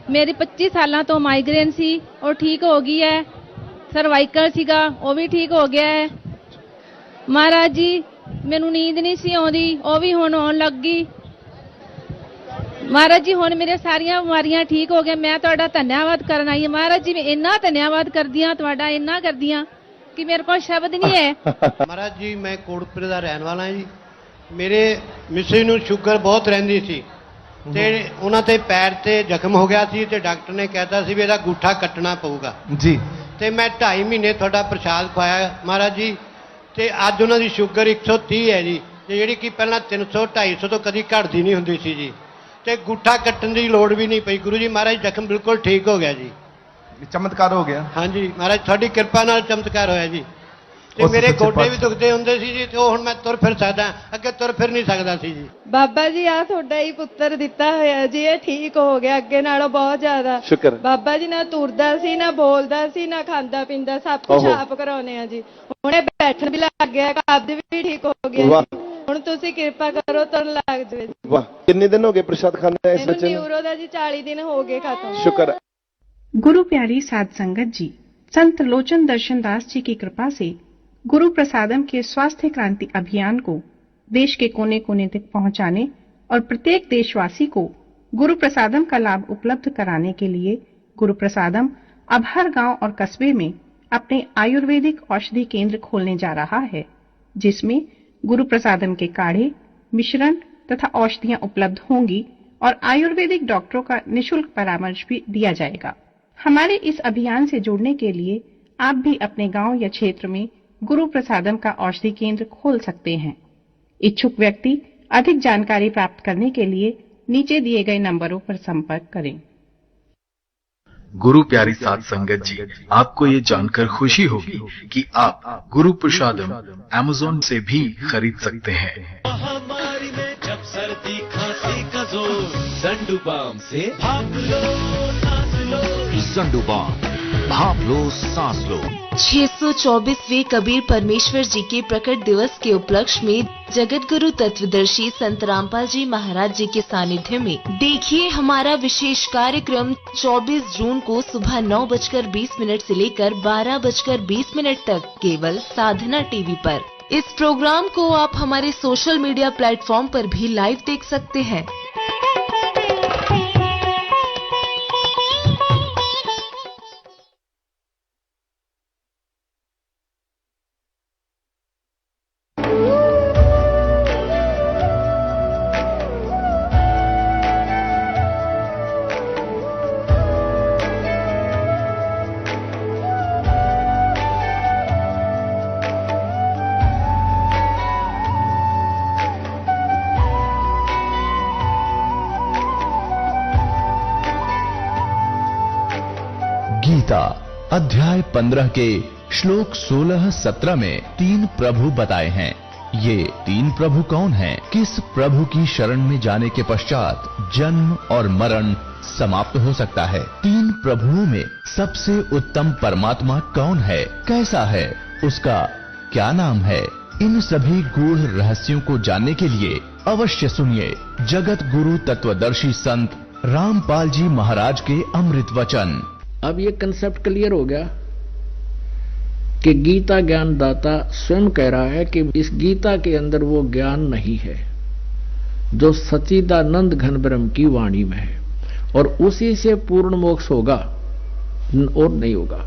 मेरी 25 साल तो माइग्रेन सी और ठीक हो गई है। सर्वाइकल सीगा वो भी ठीक हो गया है। महाराज जी मैनू नींद नहीं सी आउंदी वो भी हुण आउण लग गई। महाराज जी हुण मेरे सारियां बीमारियां ठीक हो गई। मैं तुहाडा धन्यवाद करन आई। महाराज जी मैं इन्ना धन्यवाद करदी हां, तुहाडा इन्ना करदी हां कि मेरे को शब्द नहीं है। महाराज जी मैं कोटपुरे दा रहण वाला जी। मेरे मिसेज नूं शुगर बहुत रहिंदी सी ते उन्हां ते पैर ते जख्म हो गया सी ते डॉक्टर ने कहता सी भी इहदा अंगूठा कट्टना पऊगा जी। ते मैं 2.5 महीने तुहाडा प्रसाद खुआया महाराज जी ते अज उन्हां दी शुगर 130 है जी ते जिहड़ी कि पहलां 300 250 तो कदी घटदी नहीं हुंदी सी जी ते अंगूठा कट्टण दी लोड़ भी नहीं पई। गुरु जी महाराज जख्म बिल्कुल ठीक हो गया जी। चमत्कार हो गया। हाँ जी महाराज तुहाडी किरपा नाल चमत्कार होया जी। ते मेरे गोडे भी दुखते हुंदे सी जी ते हुण मैं तुर फिर सकदा, अगे तुर फिर नहीं सकदा सी जी। बाबा जी आ तुहाडा ही पुत्तर दिता होया जी, ये ठीक हो गया अगे नालों बहुत ज्यादा। शुक्र। बाबा जी ना तुरदा सी ना बोलदा सी ना खांदा पींदा, सब कुछ आप कराउने आ जी। हुणे बैठण भी लग गया, कब्ज भी ठीक हो गया। हुण तुसीं किरपा करो तुरन लग जावे। वाह कितने दिन हो गए प्रसाद खाने इस बच्चे ने? न्यूरो दा जी 40 दिन हो गए खत्म। शुक्र। गुरु प्यारी साध संगत जी, संत लोचन दर्शन दास जी की कृपा से गुरु प्रसादम के स्वास्थ्य क्रांति अभियान को देश के कोने कोने तक पहुंचाने और प्रत्येक देशवासी को गुरु प्रसादम का लाभ उपलब्ध कराने के लिए गुरु प्रसादम अब हर गांव और कस्बे में अपने आयुर्वेदिक औषधि केंद्र खोलने जा रहा है, जिसमें गुरु प्रसादम के काढ़े, मिश्रण तथा औषधियां उपलब्ध होंगी और आयुर्वेदिक डॉक्टरों का निःशुल्क परामर्श भी दिया जाएगा। हमारे इस अभियान से जुड़ने के लिए आप भी अपने गांव या क्षेत्र में गुरु प्रसादम का औषधि केंद्र खोल सकते हैं। इच्छुक व्यक्ति अधिक जानकारी प्राप्त करने के लिए नीचे दिए गए नंबरों पर संपर्क करें। गुरु प्यारी साध संगत जी, आपको ये जानकर खुशी होगी कि आप गुरु प्रसादम अमेज़न से भी खरीद सकते हैं। महामारी में जब सर्दी खांसी का जोर, संडूबाम से भाप लो सांस लो। संडूबाम भाप लो सांस लो। 624वें कबीर परमेश्वर जी के प्रकट दिवस के उपलक्ष्य में जगत गुरु तत्वदर्शी संत रामपाल जी महाराज जी के सानिध्य में देखिए हमारा विशेष कार्यक्रम 24 जून को सुबह 9:20 से लेकर 12:20 तक केवल साधना टीवी पर। इस प्रोग्राम को आप हमारे सोशल मीडिया प्लेटफॉर्म पर भी लाइव देख सकते हैं। गीता अध्याय 15 के श्लोक 16-17 में 3 प्रभु बताए हैं। ये 3 प्रभु कौन हैं? किस प्रभु की शरण में जाने के पश्चात जन्म और मरण समाप्त हो सकता है? 3 प्रभुओं में सबसे उत्तम परमात्मा कौन है? कैसा है? उसका क्या नाम है? इन सभी गूढ़ रहस्यों को जानने के लिए अवश्य सुनिए जगत गुरु तत्वदर्शी संत रामपाल जी महाराज के अमृत वचन। अब ये कंसेप्ट क्लियर हो गया कि गीता ज्ञान दाता स्वयं कह रहा है कि इस गीता के अंदर वो ज्ञान नहीं है जो सच्चिदानंद घन ब्रह्म की वाणी में है, और उसी से पूर्ण मोक्ष होगा और नहीं होगा।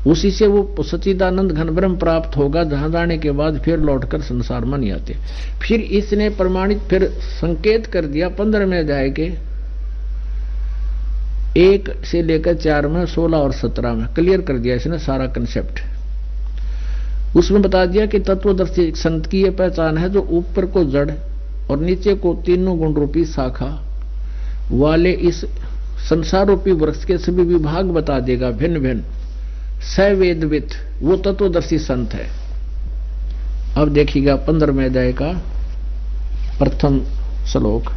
उसी से वो सच्चिदानंद घन ब्रह्म प्राप्त होगा, जहां जाने के बाद फिर लौटकर संसार में नहीं आते। फिर इसने प्रमाणित फिर संकेत कर दिया 15 में अध्याय के 1 से लेकर 4 में 16 और 17 में क्लियर कर दिया इसने सारा कंसेप्ट। उसमें बता दिया कि तत्वदर्शी संत की यह पहचान है जो ऊपर को जड़ और नीचे को तीनों गुण रूपी शाखा वाले इस संसार रूपी वृक्ष के सभी विभाग बता देगा भिन्न भिन्न सवेदवित, वो तत्वदर्शी संत है। अब देखिएगा 15वें अध्याय का प्रथम श्लोक।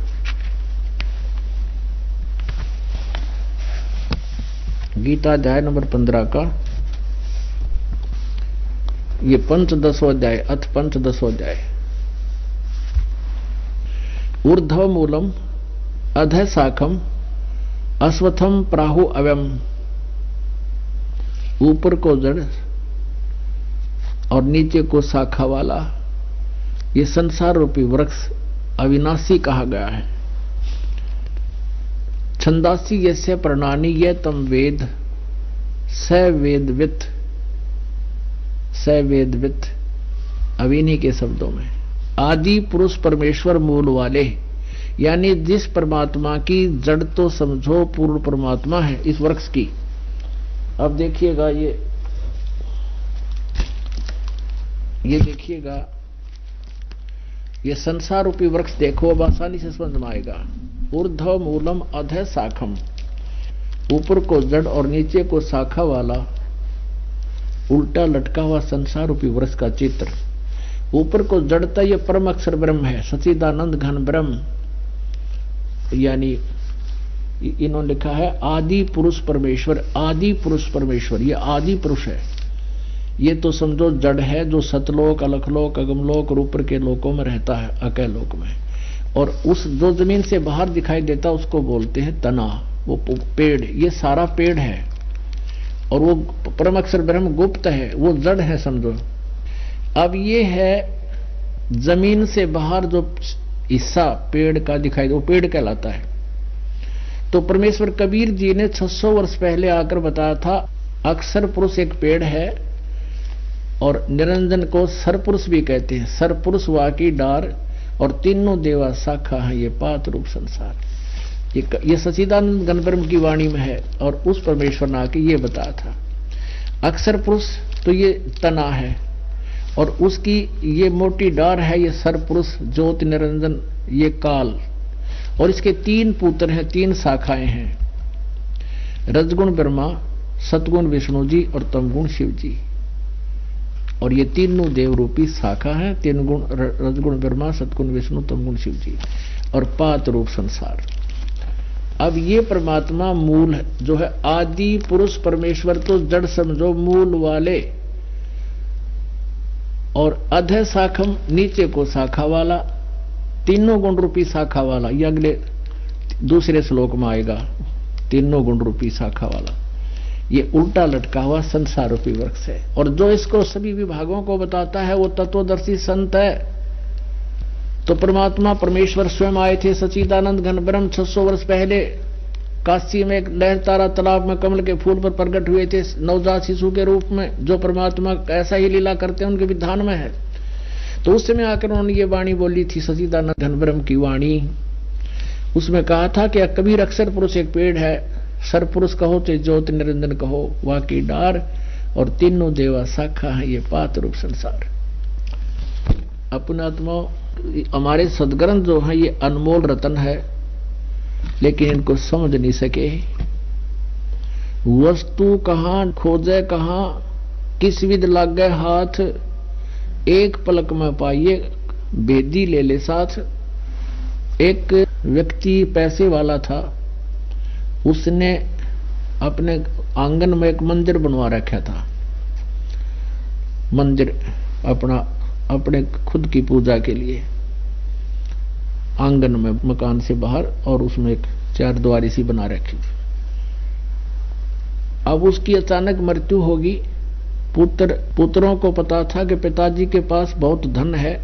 गीता अध्याय नंबर 15 का ये पंचदशो अध्याय अथ पंचदशो अध्याय। ऊर्ध्व मूलम अध शाखम अश्वत्थम प्राहु अव्यम, ऊपर को जड़ और नीचे को शाखा वाला ये संसार रूपी वृक्ष अविनाशी कहा गया है। छंदासी यस्य प्रणानी ये तम वेद स वेदवित, स वेदवित अविनी के शब्दों में आदि पुरुष परमेश्वर मूल वाले, यानी जिस परमात्मा की जड़ तो समझो पूर्ण परमात्मा है इस वृक्ष की। अब देखिएगा ये देखिएगा, ये संसार रूपी वृक्ष देखो, अब आसानी से समझ में आएगा। ऊर्ध्व मूलम अधः शाखम, ऊपर को जड़ और नीचे को शाखा वाला उल्टा लटका हुआ संसार रूपी वृक्ष का चित्र। ऊपर को जड़ता ये परम अक्षर ब्रह्म है, सच्चिदानंद घन ब्रह्म, यानी इन्होंने लिखा है आदि पुरुष परमेश्वर। आदि पुरुष परमेश्वर ये आदि पुरुष है। ये तो समझो जड़ है जो सतलोक, अलखलोक, अगमलोक और ऊपर के लोकों में रहता है, अकय लोक में। और उस जो जमीन से बाहर दिखाई देता उसको बोलते हैं तना, वो पेड़, ये सारा पेड़ है। और वो परम अक्षर ब्रह्म गुप्त है, वो जड़ है समझो। अब ये है जमीन से बाहर जो हिस्सा पेड़ का दिखाई दे, वो पेड़ कहलाता है। तो परमेश्वर कबीर जी ने 600 वर्ष पहले आकर बताया था अक्षर पुरुष एक पेड़ है और निरंजन को सरपुरुष भी कहते हैं। सरपुरुष वाकी डार और तीनों देवा शाखा है, ये पात रूप संसार। ये सच्चिदानंद घन ब्रह्म की वाणी में है। और उस परमेश्वर ने आके ये बताया था अक्षर पुरुष तो ये तना है और उसकी ये मोटी डार है, ये सरपुरुष ज्योति निरंजन, ये काल। और इसके 3 पुत्र हैं, 3 शाखाएं हैं, रजगुण ब्रह्मा, सतगुण विष्णु जी और तमगुण शिव जी। और ये तीनों देव रूपी शाखा है, 3 गुण, रजगुण ब्रह्मा, सतगुण विष्णु, तमगुण शिव जी और पात रूप संसार। अब ये परमात्मा मूल है, जो है आदि पुरुष परमेश्वर, तो जड़ समझो मूल वाले। और अधः शाखम नीचे को शाखा वाला, तीनों गुण रूपी शाखा वाला। ये अगले दूसरे श्लोक में आएगा, तीनों गुण रूपी शाखा वाला। ये उल्टा लटका हुआ संसार रूपी वृक्ष है। और जो इसको सभी विभागों को बताता है वो तत्वदर्शी संत है। तो परमात्मा परमेश्वर स्वयं आए थे, सच्चिदानंद घन ब्रह्म 600 वर्ष पहले काशी में एक लहरतारा तालाब में कमल के फूल पर प्रकट हुए थे नवजात शिशु के रूप में। जो परमात्मा ऐसा ही लीला करते हैं उनके विधान में है। तो उस समय आकर उन्होंने ये वाणी बोली थी, सच्चिदानंद घन ब्रह्म की वाणी। उसमें कहा था कि कबीर अक्षर पुरुष एक पेड़ है, सरपुरुष कहो चाहे ज्योति निरंजन कहो, वाकी डार और तीनों देवा शाखा है, ये पात रूप संसार। अपनात्मा हमारे सदग्रंथ जो है ये अनमोल रतन है, लेकिन इनको समझ नहीं सके। वस्तु कहां खोजे कहां, किस विध लग गए हाथ, एक पलक में पाइए बेदी ले ले साथ। एक व्यक्ति पैसे वाला था, उसने अपने आंगन में एक मंदिर बनवा रखा था। मंदिर अपने खुद की पूजा के लिए, आंगन में मकान से बाहर, और उसमें एक 4 द्वारी सी बना रखी थी। अब उसकी अचानक मृत्यु होगी। पुत्रों को पता था कि पिताजी के पास बहुत धन है,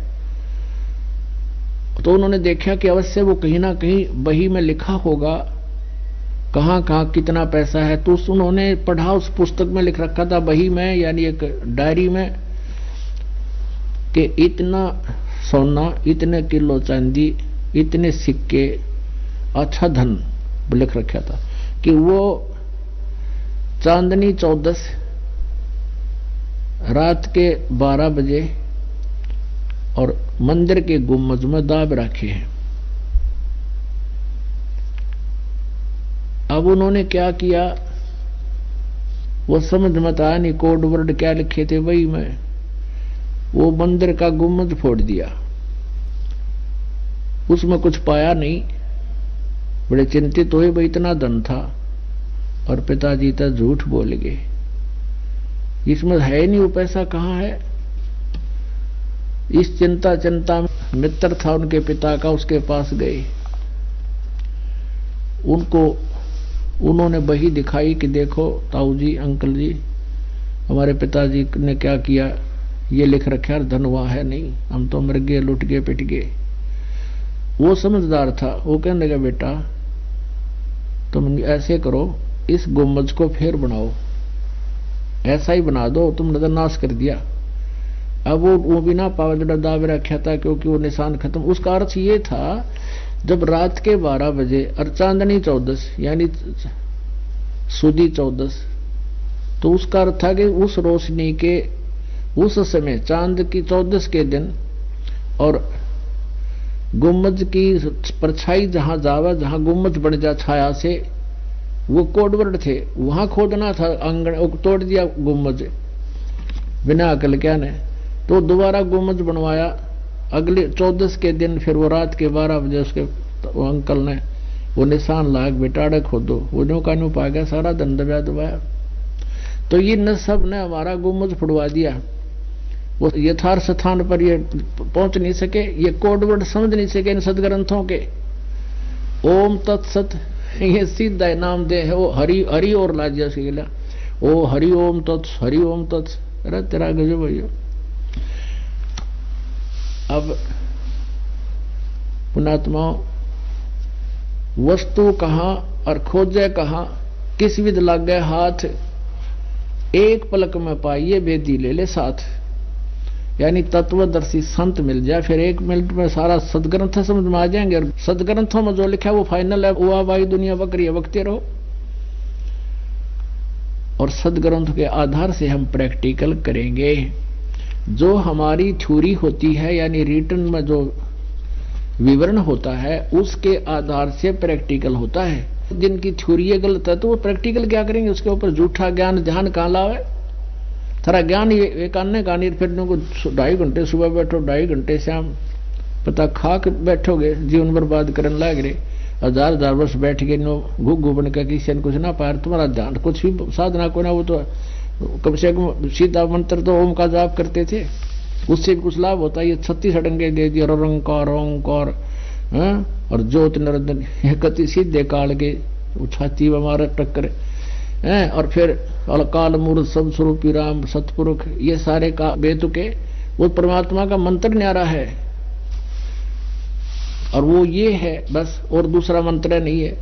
तो उन्होंने देखा कि अवश्य वो कहीं ना कहीं बही में लिखा होगा कहां कहां कितना पैसा है। तो उन्होंने पढ़ा, उस पुस्तक में लिख रखा था बही में, यानी एक डायरी में, कि इतना सोना, इतने किलो चांदी, इतने सिक्के, अच्छा धन लिख रखा था। कि वो चांदनी 14 रात के 12 बजे और मंदिर के गुम्बद में दाब रखे हैं। अब उन्होंने क्या किया वो समझ मत आया नहीं, कोड वर्ड क्या लिखे थे वही में, वो मंदिर का गुम्बद फोड़ दिया। उसमें कुछ पाया नहीं। बड़े चिंतित हुए, भाई इतना धन था और पिताजी तो झूठ बोल गए, इसमें है नहीं, वो पैसा कहाँ है। इस चिंता में मित्र था उनके पिता का, उसके पास गए। उनको उन्होंने बही दिखाई कि देखो ताऊ जी, अंकल जी, हमारे पिताजी ने क्या किया, ये लिख रखा है, धन वहां है नहीं, हम तो मर गए, लुट गए, पिट गए। वो समझदार था, वो कहने लगा बेटा तुम ऐसे करो, इस गुम्बज को फिर बनाओ, ऐसा ही बना दो, तुम नजर नाश कर दिया। अब वो बिना पावड़ दाव रखा था क्योंकि वो निशान खत्म। उसका अर्थ ये था जब रात के 12 बजे और चांदनी 14 यानी सुदी 14, तो उसका अर्थ था कि उस रोशनी के उस समय चांद की 14 के दिन और गुम्बज की परछाई जहां जावा, जहां गुम्बज बन जा छाया से, वो कोडवर्ड थे, वहां खोदना था आंगन, तोड़ दिया गुम्बज बिना अकल क्या ने, तो दोबारा गुम्बज बनवाया अगले 14 के दिन। फिर वो रात के 12 बजे उसके वो अंकल ने वो निशान लाग बेटा खोदो, वो नो का नो पा गया, सारा धन दबाया। तो ये न सब ने हमारा गुम्बज फुड़वा दिया, वो यथार्थ स्थान पर ये पहुंच नहीं सके, ये कोडवर्ड समझ नहीं सके इन सदग्रंथों के। ओम तत्सत ये सीधा नाम दे है, वो हरि हरि और लाजिया से गिला, ओ हरि ओम तत्स, हरि ओम तत्स। अरे तेरा गजब भैया। अब पुणात्माओं, वस्तु कहां और खोजे कहां, किस विध लग गए हाथ, एक पलक में पाइए बेदी ले ले साथ। यानी तत्वदर्शी संत मिल जाए, फिर 1 मिनट में सारा सदग्रंथ समझ में आ जाएंगे। और सदग्रंथों में जो लिखा है वो फाइनल है, वो वाई दुनिया बकरी है, बकते रहो। और सदग्रंथ के आधार से हम प्रैक्टिकल करेंगे। जो हमारी थ्योरी होती है यानी रिटर्न में जो विवरण होता है, उसके आधार से प्रैक्टिकल होता है। जिनकी थ्योरी गलत है तो वो प्रैक्टिकल क्या करेंगे, उसके ऊपर झूठा ज्ञान ध्यान कहां लावे। थारा ज्ञान ये कानने कहानी, फिर को 2.5 घंटे सुबह बैठो, 2.5 घंटे शाम, पता खाक बैठोगे, जीवन बर्बाद करने लग रहे। 1000 वर्ष बैठ के नो घुघु बन के किसी ने कुछ ना पाया, तुम्हारा ध्यान कुछ भी साधना को ना, वो तो कम से कम सीधा मंत्र तो ओम का जाप करते थे, उससे भी कुछ लाभ होता है। ये 36 अडंगे दे दिए, रंकार ओंकार और ज्योत निरंजन, ये कति सीधे काल के छाती में मारा टक्कर हैं। और फिर काल मूर्त सब स्वरूपी राम सतपुरुष, ये सारे का बेतुके, वो परमात्मा का मंत्र न्यारा है। और वो ये है बस, और दूसरा मंत्र नहीं है।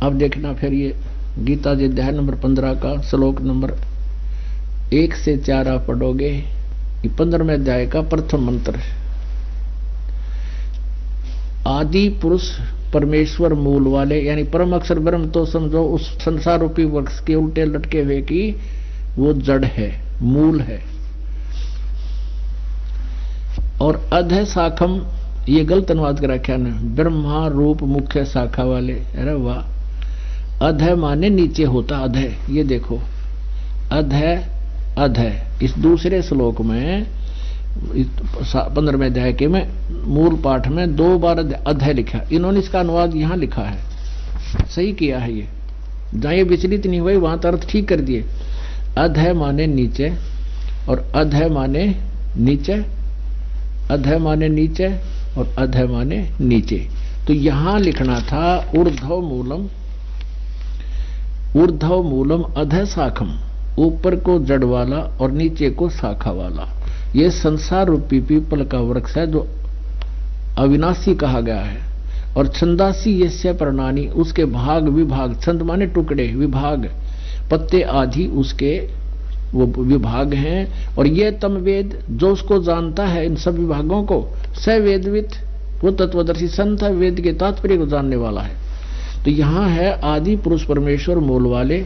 अब देखना फिर ये गीता जी अध्याय नंबर 15 का श्लोक नंबर 1 से 4 आप पढ़ोगे। 15वें अध्याय का प्रथम मंत्र, आदि पुरुष परमेश्वर मूल वाले, यानी परम अक्षर ब्रह्म तो समझो उस संसार रूपी वृक्ष के उल्टे लटके हुए की वो जड़ है, मूल है। और अध शाखम, ये गलत अनुवाद कर रखा है, ब्रह्मा रूप मुख्य शाखा वाले। अरे वाह, अध माने नीचे होता, अध, ये देखो अध अध। इस दूसरे श्लोक में 15वें अध्याय के में मूल पाठ में 2 बार अध लिखा, इन्होंने इसका अनुवाद यहां लिखा है, सही किया है। ये जहां ये विचलित नहीं हुए वहां अर्थ ठीक कर दिए। अध माने नीचे और अध माने नीचे, अध माने नीचे और अध माने नीचे। तो यहां लिखना था ऊर्ध्व मूलम, ऊर्ध्व मूलम अध शाखम, ऊपर को जड़ वाला और नीचे को शाखा वाला। ये संसार रूपी पीपल का वृक्ष है जो अविनाशी कहा गया है। और छंदासी यस्य प्रणानी, उसके भाग विभाग, छंद माने टुकड़े, विभाग पत्ते आदि उसके वो विभाग हैं। और ये तम वेद, जो उसको जानता है इन सब विभागों को, स वेदवित, वो तत्वदर्शी संत है, वेद के तात्पर्य को जानने वाला है। तो यहाँ है आदि पुरुष परमेश्वर मूल वाले,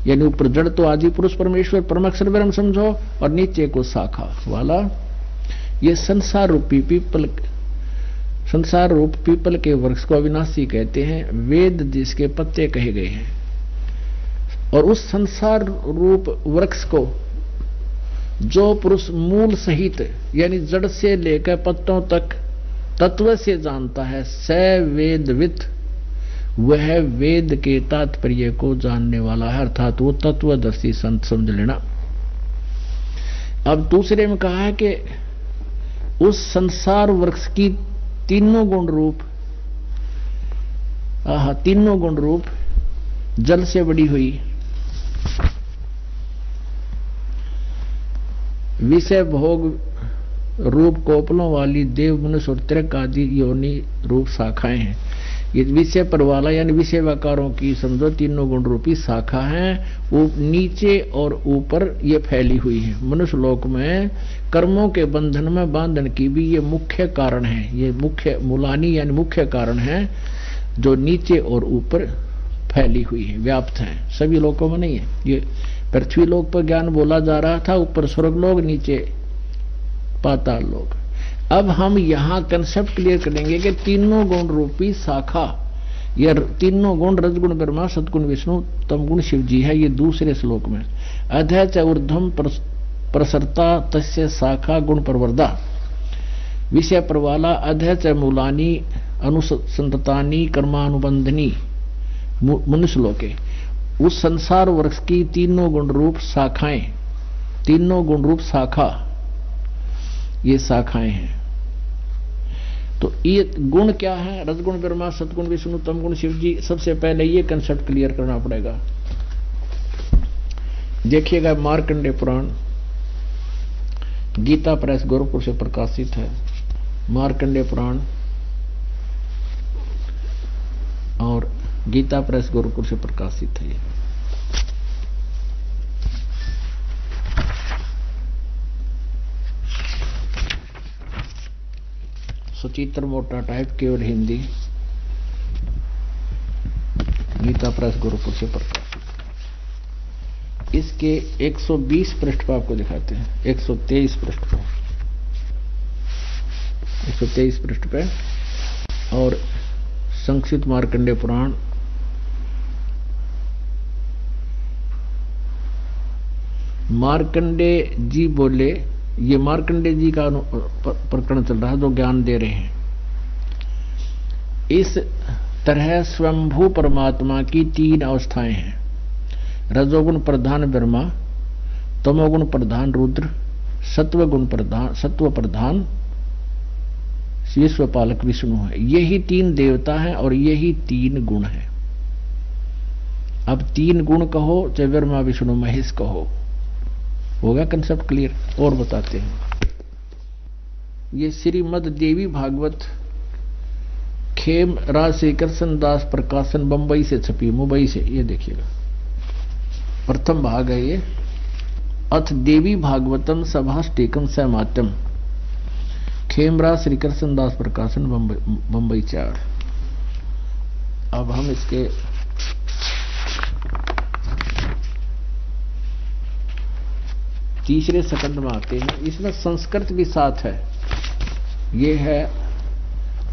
यानी ऊपर जड़ तो आदि पुरुष परमेश्वर परमाक्षर ब्रह्म समझो, और नीचे को शाखा वाला। ये संसार रूपी पीपल, संसार रूप पीपल के वृक्ष को अविनाशी कहते हैं, वेद जिसके पत्ते कहे गए हैं। और उस संसार रूप वृक्ष को जो पुरुष मूल सहित यानी जड़ से लेकर पत्तों तक तत्व से जानता है, स वेदवित, वह वेद के तात्पर्य को जानने वाला है, अर्थात वो तत्वदर्शी संत समझ लेना। अब दूसरे में कहा है कि उस संसार वृक्ष की तीनों गुण रूप, तीनों गुण रूप जल से बड़ी हुई, विषय भोग रूप कोपलों वाली देव मनुष्य और त्रिक आदि योनि रूप शाखाएं हैं। ये विषय पर वाला यानी विषय वाकारों की समझो तीनों गुण रूपी शाखा है, वो नीचे और ऊपर ये फैली हुई है। मनुष्य लोक में कर्मों के बंधन में बांधन की भी ये मुख्य कारण है, ये मुख्य मूलानी यानी मुख्य कारण है, जो नीचे और ऊपर फैली हुई है, व्याप्त है, सभी लोकों में नहीं है। ये पृथ्वी लोक पर ज्ञान बोला जा रहा था, ऊपर स्वर्ग लोक, नीचे पाताल लोक। अब हम यहाँ कंसेप्ट क्लियर करेंगे कि तीनों गुण रूपी शाखा, ये तीनों गुण रजगुण ब्रह्मा, सतगुण विष्णु, तमगुण शिव जी है। ये दूसरे श्लोक में अधः च ऊर्ध्वं प्रसरता तस्य शाखा गुण प्रवर्धा, विषय प्रवाला अधः च मूलानी अनुसंततानी कर्मानुबंधनी मनुष्य लोके। उस संसार वृक्ष की तीनों गुण रूप शाखाएं, तीनों गुण रूप शाखा ये शाखाएं हैं। तो ये गुण क्या है? रजगुण ब्रह्मा, सतगुण विष्णु, तमगुण शिव जी। सबसे पहले ये कंसेप्ट क्लियर करना पड़ेगा। देखिएगा मार्कंडेय पुराण गीता प्रेस गोरखपुर से प्रकाशित है। मार्कंडेय पुराण और गीता प्रेस गोरखपुर से प्रकाशित है। सचित्र मोटा टाइप, केवल हिंदी, गीता प्रेस गोरखपुर से प्रकाशित। इसके 120 पृष्ठ पर आपको दिखाते हैं, 123 पृष्ठ पर, 123 पृष्ठ पे। और संक्षिप्त मार्कंडेय पुराण मार्कंडेय जी बोले, ये मार्कंडेय जी का प्रकरण चल रहा है जो ज्ञान दे रहे हैं। इस तरह स्वयंभू परमात्मा की तीन अवस्थाएं हैं, रजोगुण प्रधान ब्रह्मा, तमोगुण प्रधान रुद्र, सत्व प्रधान विश्वपालक विष्णु है। यही तीन देवता हैं और यही तीन गुण हैं। अब तीन गुण कहो चाहे ब्रह्मा विष्णु महेश कहो, होगा कंसेप्ट क्लियर। और बताते हैं, ये श्रीमद देवी भागवत खेम राज श्री कृष्ण दास प्रकाशन बंबई से छपी, मुंबई से। ये देखिएगा प्रथम भाग है ये। अथ देवी भागवतम सभाष्टेकम सहमात्यम, खेमराज श्री कृष्ण दास प्रकाशन बंबई 4। अब हम इसके तीसरे सकंद में आते हैं। इसमें संस्कृत भी साथ है। ये है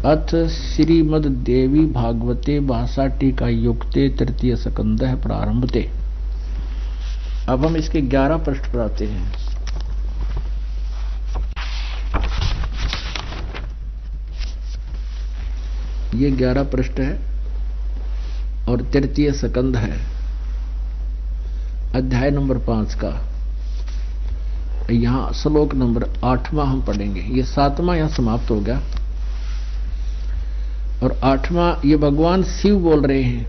अथ श्रीमद देवी भागवते भाषा टीका युक्ते तृतीय सकंद है प्रारंभते। अब हम इसके 11 पृष्ठ पर आते हैं। ये 11 पृष्ठ है और तृतीय सकंद है, अध्याय नंबर 5 का। यहां श्लोक नंबर 8वां हम पढ़ेंगे। ये 7वां यहां समाप्त हो गया और 8वां ये भगवान शिव बोल रहे हैं,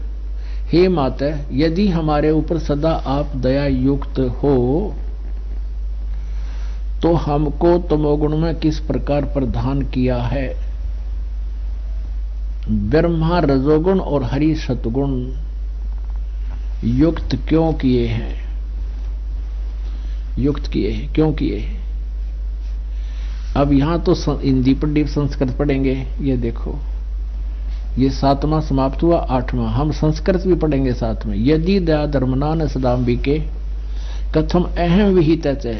हे माता, यदि हमारे ऊपर सदा आप दया युक्त हो तो हमको तमोगुण में किस प्रकार प्रधान किया है? ब्रह्मा रजोगुण और हरि सतगुण युक्त क्यों किए हैं? युक्त किए हैं, क्यों किए हैं? अब यहां तो हिंदी पर डीप संस्कृत पढ़ेंगे। ये देखो, ये 7वां समाप्त हुआ, 8वां हम संस्कृत भी पढ़ेंगे साथ में। यदि दया धर्मना न सदाम्बिके कथम अहम विहित है।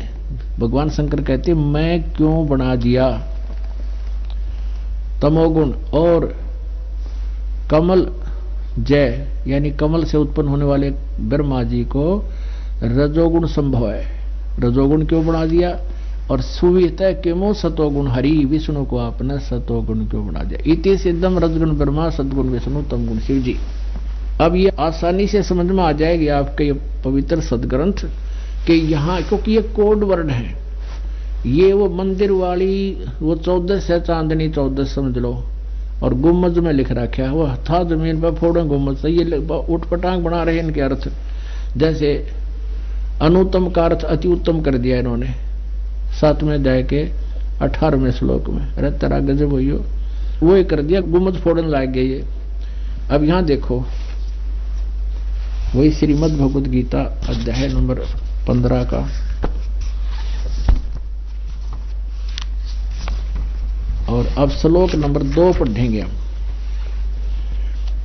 भगवान शंकर कहते मैं क्यों बना दिया तमोगुण और कमल जय यानी कमल से उत्पन्न होने वाले ब्रह्मा जी को रजोगुण संभव है। रजोगुण क्यों बना दिया? और सुविहित है किमो सतोगुण हरि, विष्णु को आपने सतोगुण क्यों बना दिया? इति सिद्धम रजगुण ब्रह्मा सदगुण विष्णु तमगुण शिव जी। अब ये आसानी से समझ में आ जाएगी आपके ये पवित्र सदग्रंथ कि यहाँ, क्योंकि ये कोड वर्ड है। ये वो मंदिर वाली वो 14 से चांदनी 14 समझ लो, और गुम्मज में लिख रखा है, वो था जमीन पर फोड़ो गुम्मज से, ये उठ पटांग बना रहे हैं इनके अर्थ। जैसे अनुत्तम का अर्थ अति उत्तम कर दिया इन्होंने 7वें अध्याय के 18वें श्लोक में। अरे तेरा गजब हो, वो ही कर दिया, गुम्मज फोड़ने लग गए ये। अब यहां देखो वही श्रीमद् भगवद गीता अध्याय नंबर 15 का और अब श्लोक नंबर 2 पढ़ेंगे हम,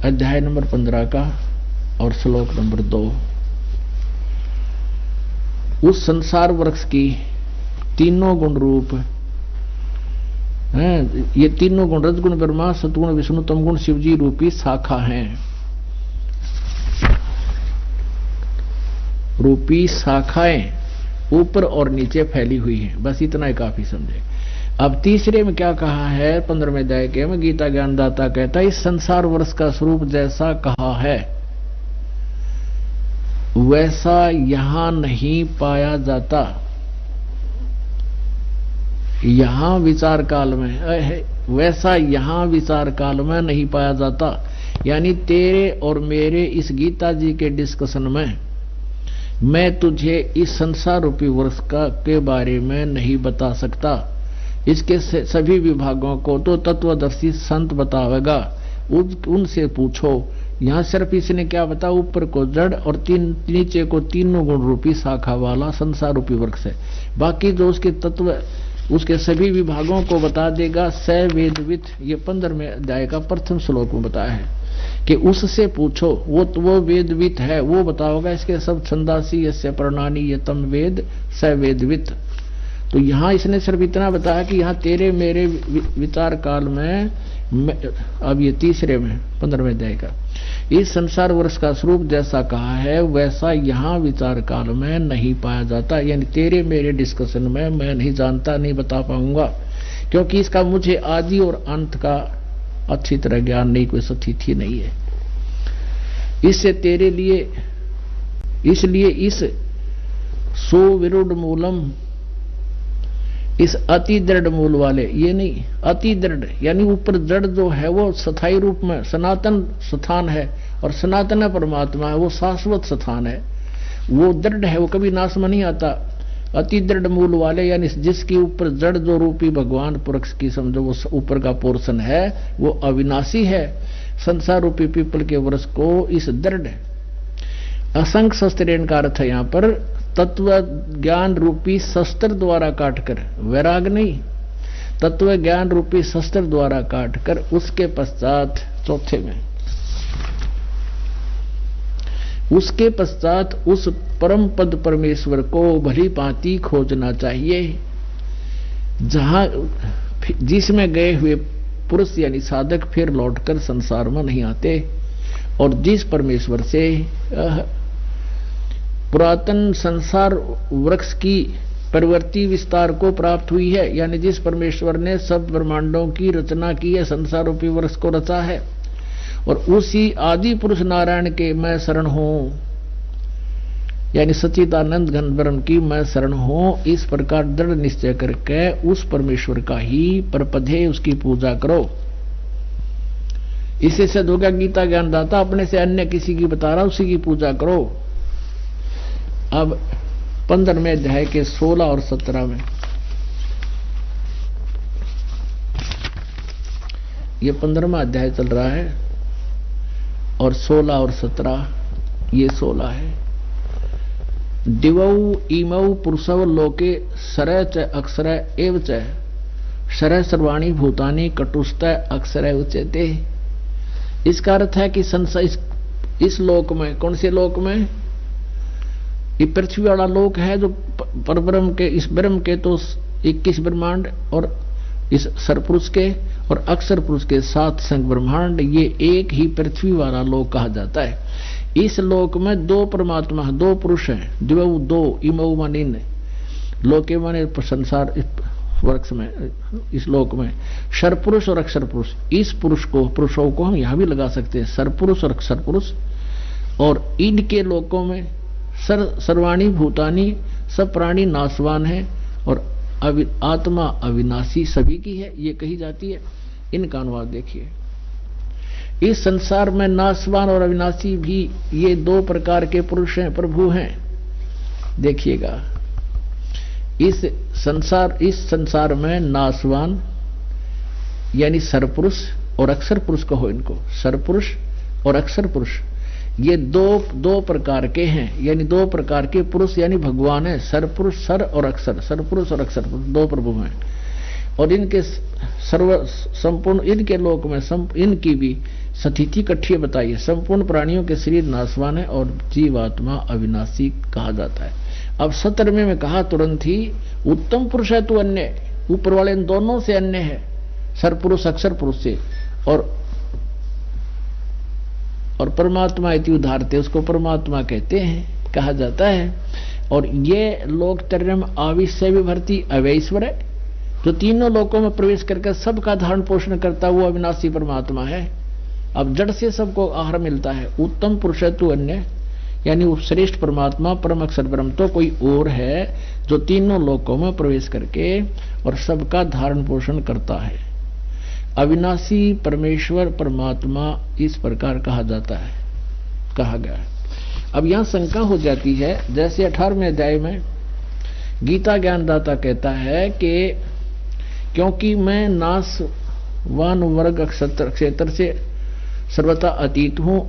अध्याय नंबर 15 का और श्लोक नंबर 2। उस संसार वृक्ष की तीनों गुण रूप हैं, ये तीनों गुण रजगुण ब्रह्मा सतगुण विष्णु तमगुण शिवजी रूपी शाखा हैं, रूपी शाखाएं ऊपर और नीचे फैली हुई हैं। बस इतना ही काफी समझे। अब तीसरे में क्या कहा है 15वें अध्याय के में गीता ज्ञानदाता कहता है इस संसार वर्ष का स्वरूप जैसा कहा है वैसा यहां नहीं पाया जाता। यहां विचार काल में वैसा यहां विचार काल में नहीं पाया जाता। यानी तेरे और मेरे इस गीता जी के डिस्कशन में मैं तुझे इस संसार रूपी वर्ष का के बारे में नहीं बता सकता। इसके सभी विभागों को तो तत्वदर्शी संत बतावेगा, उनसे पूछो। यहां सिर्फ इसने क्या बता, ऊपर को जड़ और नीचे को तीनों गुण रूपी शाखा वाला संसार रूपी वृक्ष है। बाकी जो उसके तत्व उसके सभी विभागों को बता देगा। स वेदवित, ये 15वें अध्याय का प्रथम श्लोक में बताया है कि उससे पूछो, वो वेदवित है, वो बताओगा। इसके सब छंदासी यस्य प्रणानी यतम वेद स वेदवित। तो यहाँ इसने सिर्फ इतना बताया कि यहाँ तेरे मेरे विचार काल में, अब ये तीसरे में 15वें अध्याय का, इस संसार वर्ष का स्वरूप जैसा कहा है वैसा यहाँ विचार काल में नहीं पाया जाता। यानी तेरे मेरे डिस्कशन में मैं नहीं जानता, नहीं बता पाऊंगा, क्योंकि इसका मुझे आदि और अंत का अच्छी तरह ज्ञान नहीं, कोई सतिथि नहीं है। इससे तेरे लिए, इसलिए इस सुविरुद्ध मूलम, इस अति दृढ़ मूल वाले, ये नहीं अति दृढ़ यानी ऊपर जड़ जो है वो स्थायी रूप में सनातन स्थान है और सनातन परमात्मा है, वो शाश्वत स्थान है, वो दृढ़ है, वो कभी नाश में नहीं आता। अति दृढ़ मूल वाले यानी जिसकी ऊपर जड़ जो रूपी भगवान पुरुष की समझो वो ऊपर का पोर्शन है वो अविनाशी है। संसार रूपी पीपल के वृक्ष को इस दृढ़ असंख्य शस्त्रेण का अर्थ है यहाँ पर तत्व ज्ञान रूपी शस्त्र द्वारा काटकर, वैराग नहीं, तत्व ज्ञान रूपी शस्त्र द्वारा काटकर उसके पश्चात चौथे में, उसके पश्चात उस परम पद परमेश्वर को भली भांति खोजना चाहिए जहां जिसमें गए हुए पुरुष यानी साधक फिर लौटकर संसार में नहीं आते और जिस परमेश्वर से पुरातन संसार वृक्ष की प्रवृत्ति विस्तार को प्राप्त हुई है, यानी जिस परमेश्वर ने सब ब्रह्मांडों की रचना की है, संसार रूपी वृक्ष को रचा है, और उसी आदि पुरुष नारायण के मैं शरण हूं, यानी सच्चिदानंद घन ब्रह्म की मैं शरण हूं, इस प्रकार दृढ़ निश्चय करके उस परमेश्वर का ही परपधे उसकी पूजा करो। इससे सिद्ध हो गया गीता ज्ञानदाता अपने से अन्य किसी की बता रहा, उसी की पूजा करो। अब 15वें अध्याय के 16 और 17 में, ये 15वां अध्याय चल रहा है और 16 और 17 ये 16 है। दिवौ इमौ पुरुषव लोके सरय च अक्षरय एव च शरय सर्वाणी भूतानि कटुष्ट अक्षरय उच्यते। इसका अर्थ है कि इस लोक में, कौन से लोक में, ये पृथ्वी वाला लोक है जो परब्रह्म के, इस ब्रह्म के तो 21 ब्रह्मांड और इस सरपुरुष के और अक्षर पुरुष के 7 संग ब्रह्मांड, ये एक ही पृथ्वी वाला लोक कहा जाता है। इस लोक में 2 परमात्मा, 2 पुरुष हैं, दिवौ 2 इमौ मानिन, लोके माने संसार वृक्ष में, इस लोक में सरपुरुष और अक्षर पुरुष। इस पुरुषों को हम यहां भी लगा सकते हैं, सरपुरुष और अक्षर पुरुष, और इनके लोकों में सर्वाणी भूतानी, सब प्राणी नाशवान है और आत्मा अविनाशी सभी की है, ये कही जाती है। इनका अनुवाद देखिए। इस संसार में नाशवान और अविनाशी भी ये दो प्रकार के पुरुष हैं, प्रभु हैं। देखिएगा, इस संसार में नाशवान यानी सरपुरुष और अक्षर पुरुष कहो इनको, सरपुरुष और अक्षर पुरुष, ये दो प्रकार के हैं, यानी दो प्रकार के पुरुष यानी भगवान है। सरपुरुष सर और अक्षर, सरपुरुष और अक्षर पुरुष दो प्रभु हैं। और इनके संपूर्ण इनके लोक में इनकी भी स्थिति इकट्ठी बताई है। संपूर्ण प्राणियों के शरीर नाशवान है और जीवात्मा अविनाशी कहा जाता है। अब 17वें में कहा तुरंत ही, उत्तम पुरुष है तू अन्य, ऊपर वाले इन दोनों से अन्य है, सरपुरुष अक्षर पुरुष से। और परमात्मा इति उदाहरते, उसको परमात्मा कहते हैं, कहा जाता है। और ये लोक त्रयम् आविश्य विभर्ति अवैश्वर है, जो तीनों लोकों में प्रवेश करके सबका धारण पोषण करता वो अविनाशी परमात्मा है। अब जड़ से सबको आहार मिलता है। उत्तम पुरुष है तू अन्य, यानी वो श्रेष्ठ परमात्मा परम अक्षर ब्रह्म तो कोई और है जो तीनों लोकों में प्रवेश करके और सबका धारण पोषण करता है। अविनाशी परमेश्वर परमात्मा इस प्रकार कहा जाता है, कहा गया है। अब यहां शंका हो जाती है, जैसे 18वें अध्याय में गीता ज्ञानदाता कहता है कि क्योंकि मैं नाशवान वर्ग क्षेत्र से सर्वथा अतीत हूं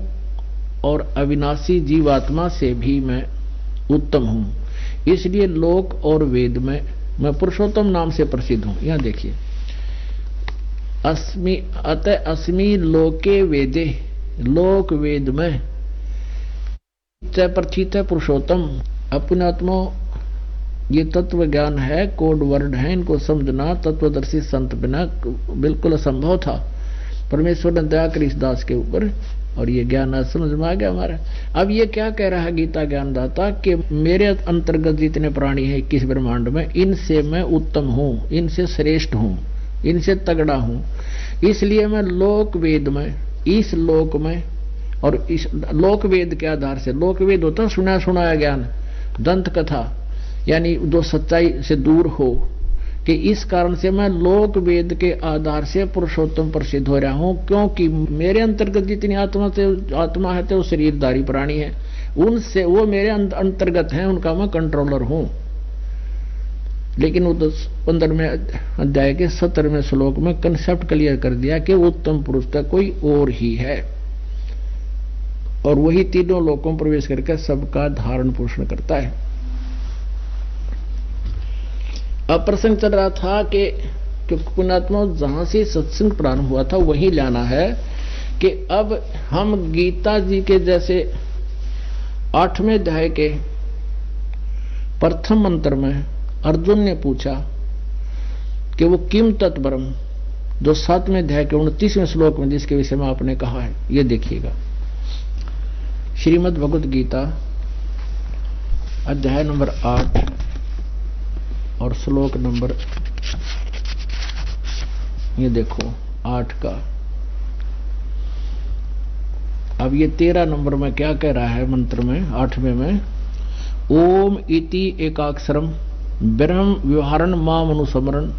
और अविनाशी जीवात्मा से भी मैं उत्तम हूं, इसलिए लोक और वेद में मैं पुरुषोत्तम नाम से प्रसिद्ध हूं। यहां देखिए, अस्मि लोके वेदे, लोक वेद में प्रथित है पुरुषोत्तम। अपने आत्मा ये तत्व ज्ञान है, कोड वर्ड है, इनको समझना तत्वदर्शी संत बिना बिल्कुल असंभव था। परमेश्वर ने दया करी इस दास के ऊपर और ये ज्ञान आज समझ में आ गया हमारा। अब ये क्या कह रहा है गीता ज्ञानदाता कि मेरे अंतर्गत जितने प्राणी हैं 21 ब्रह्मांड में, इनसे मैं उत्तम हूं, इनसे श्रेष्ठ हूं, इनसे तगड़ा हूं, इसलिए मैं लोक वेद में, इस लोक में, और इस लोक वेद के आधार से, लोक वेद होता है सुना सुनाया ज्ञान, दंत कथा, यानी जो सच्चाई से दूर हो, कि इस कारण से मैं लोक वेद के आधार से पुरुषोत्तम प्रसिद्ध हो रहा हूं, क्योंकि मेरे अंतर्गत जितनी आत्मा है तो शरीरधारी प्राणी है, उनसे वो मेरे अंतर्गत हैं, उनका मैं कंट्रोलर हूं। लेकिन वो 15वें अध्याय के 17वें श्लोक में कंसेप्ट क्लियर कर दिया कि उत्तम पुरुष का कोई और ही है और वही तीनों लोकों में प्रवेश करके सबका धारण पोषण करता है। अब प्रसंग चल रहा था कि पुण्यात्मा जहां से सत्संग प्रारंभ हुआ था वहीं लाना है कि अब हम गीता जी के जैसे 8वें अध्याय के प्रथम मंत्र में अर्जुन ने पूछा कि वो किम तत्परम, जो 7वें अध्याय के 29वें श्लोक में जिसके विषय में आपने कहा है, ये देखिएगा, श्रीमद् भगवत गीता अध्याय नंबर 8 और श्लोक नंबर, ये देखो 8 का। अब ये 13 नंबर में क्या कह रहा है मंत्र में, 8वें में, ओम इति एकाक्षरम ब्रह्म व्यवहारण माम अनुस्मरण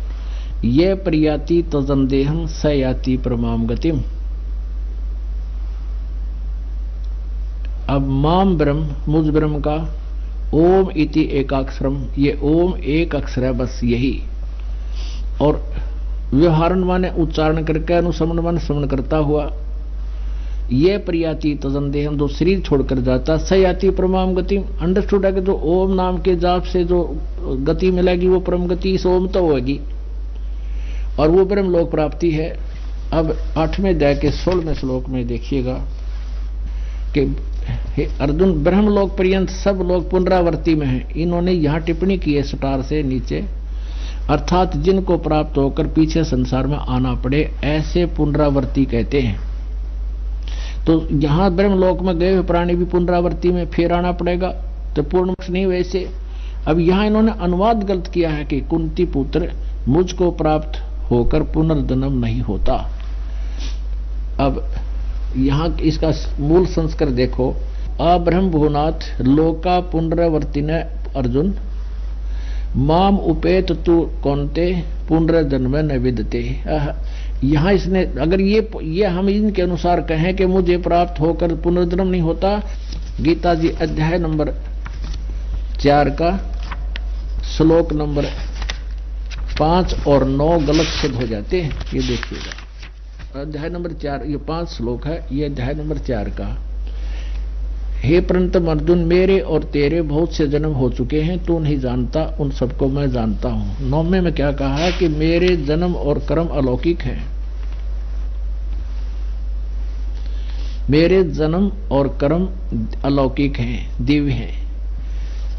ये प्रियाति तजंदेहम स याति परमाम गतिम। अब माम ब्रह्म, मुझ ब्रह्म का, ओम इति एकाक्षरम, ये ओम एक अक्षर है बस यही, और व्यवहारण माने उच्चारण करके, अनुसमन माने श्रवण करता हुआ, ये प्रियाति तजंदेहम जो शरीर छोड़कर जाता, स याति परमाम गति। अंडरस्टूड है कि जो ओम नाम के जाप से जो गति मिलेगी वो परम गति इस ओम तो होगी और वो ब्रह्म लोक प्राप्ति है। अब 8वें अध्याय के 16वें श्लोक में देखिएगा कि हे अर्जुन, ब्रह्मलोक पर्यंत सब लोग पुनरावर्ती में हैं। इन्होंने यहां टिप्पणी की है स्टार से नीचे, अर्थात जिनको प्राप्त होकर पीछे संसार में आना पड़े ऐसे पुनरावर्ती कहते हैं। तो यहां ब्रह्मलोक में गए हुए प्राणी भी पुनरावर्ती में फिर आना पड़ेगा, तो पूर्ण मोक्ष नहीं वैसे। अब यहां इन्होंने अनुवाद गलत किया है कि कुंती पुत्र मुझको प्राप्त होकर पुनर्जन्म नहीं होता। अब यहां इसका मूल संस्कार देखो, अब्रह्म भुवनाथ लोका पुनरावर्तिन अर्जुन माम उपेत तु कौनते पुनर्जन्म न विदते। यहां इसने अगर ये हम इनके अनुसार कहें कि मुझे प्राप्त होकर पुनर्जन्म नहीं होता, गीता जी अध्याय नंबर 4 का श्लोक नंबर 5 और 9 गलत सिद्ध हो जाते हैं। ये देखिएगा अध्याय नंबर 4, ये 5 श्लोक है, ये अध्याय नंबर 4 का। हे परंतु अर्जुन, मेरे और तेरे बहुत से जन्म हो चुके हैं, तू नहीं जानता, उन सबको मैं जानता हूं। 9वें में क्या कहा है कि मेरे जन्म और कर्म अलौकिक हैं, मेरे जन्म और कर्म अलौकिक हैं, दिव्य हैं।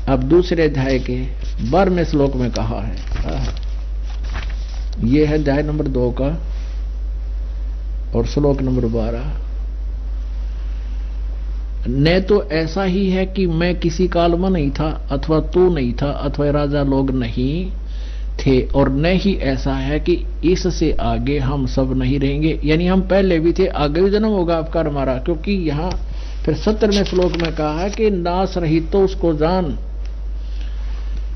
अब दूसरे अध्याय के 12वें श्लोक में कहा है, ये है अध्याय नंबर 2 का और श्लोक नंबर 12। न तो ऐसा ही है कि मैं किसी काल में नहीं था, अथवा तू नहीं था, अथवा राजा लोग नहीं थे, और न ही ऐसा है कि इससे आगे हम सब नहीं रहेंगे, यानी हम पहले भी थे, आगे भी जन्म होगा आपका हमारा। क्योंकि यहाँ फिर 17वें श्लोक में कहा है कि नाश रहित तो उसको जान,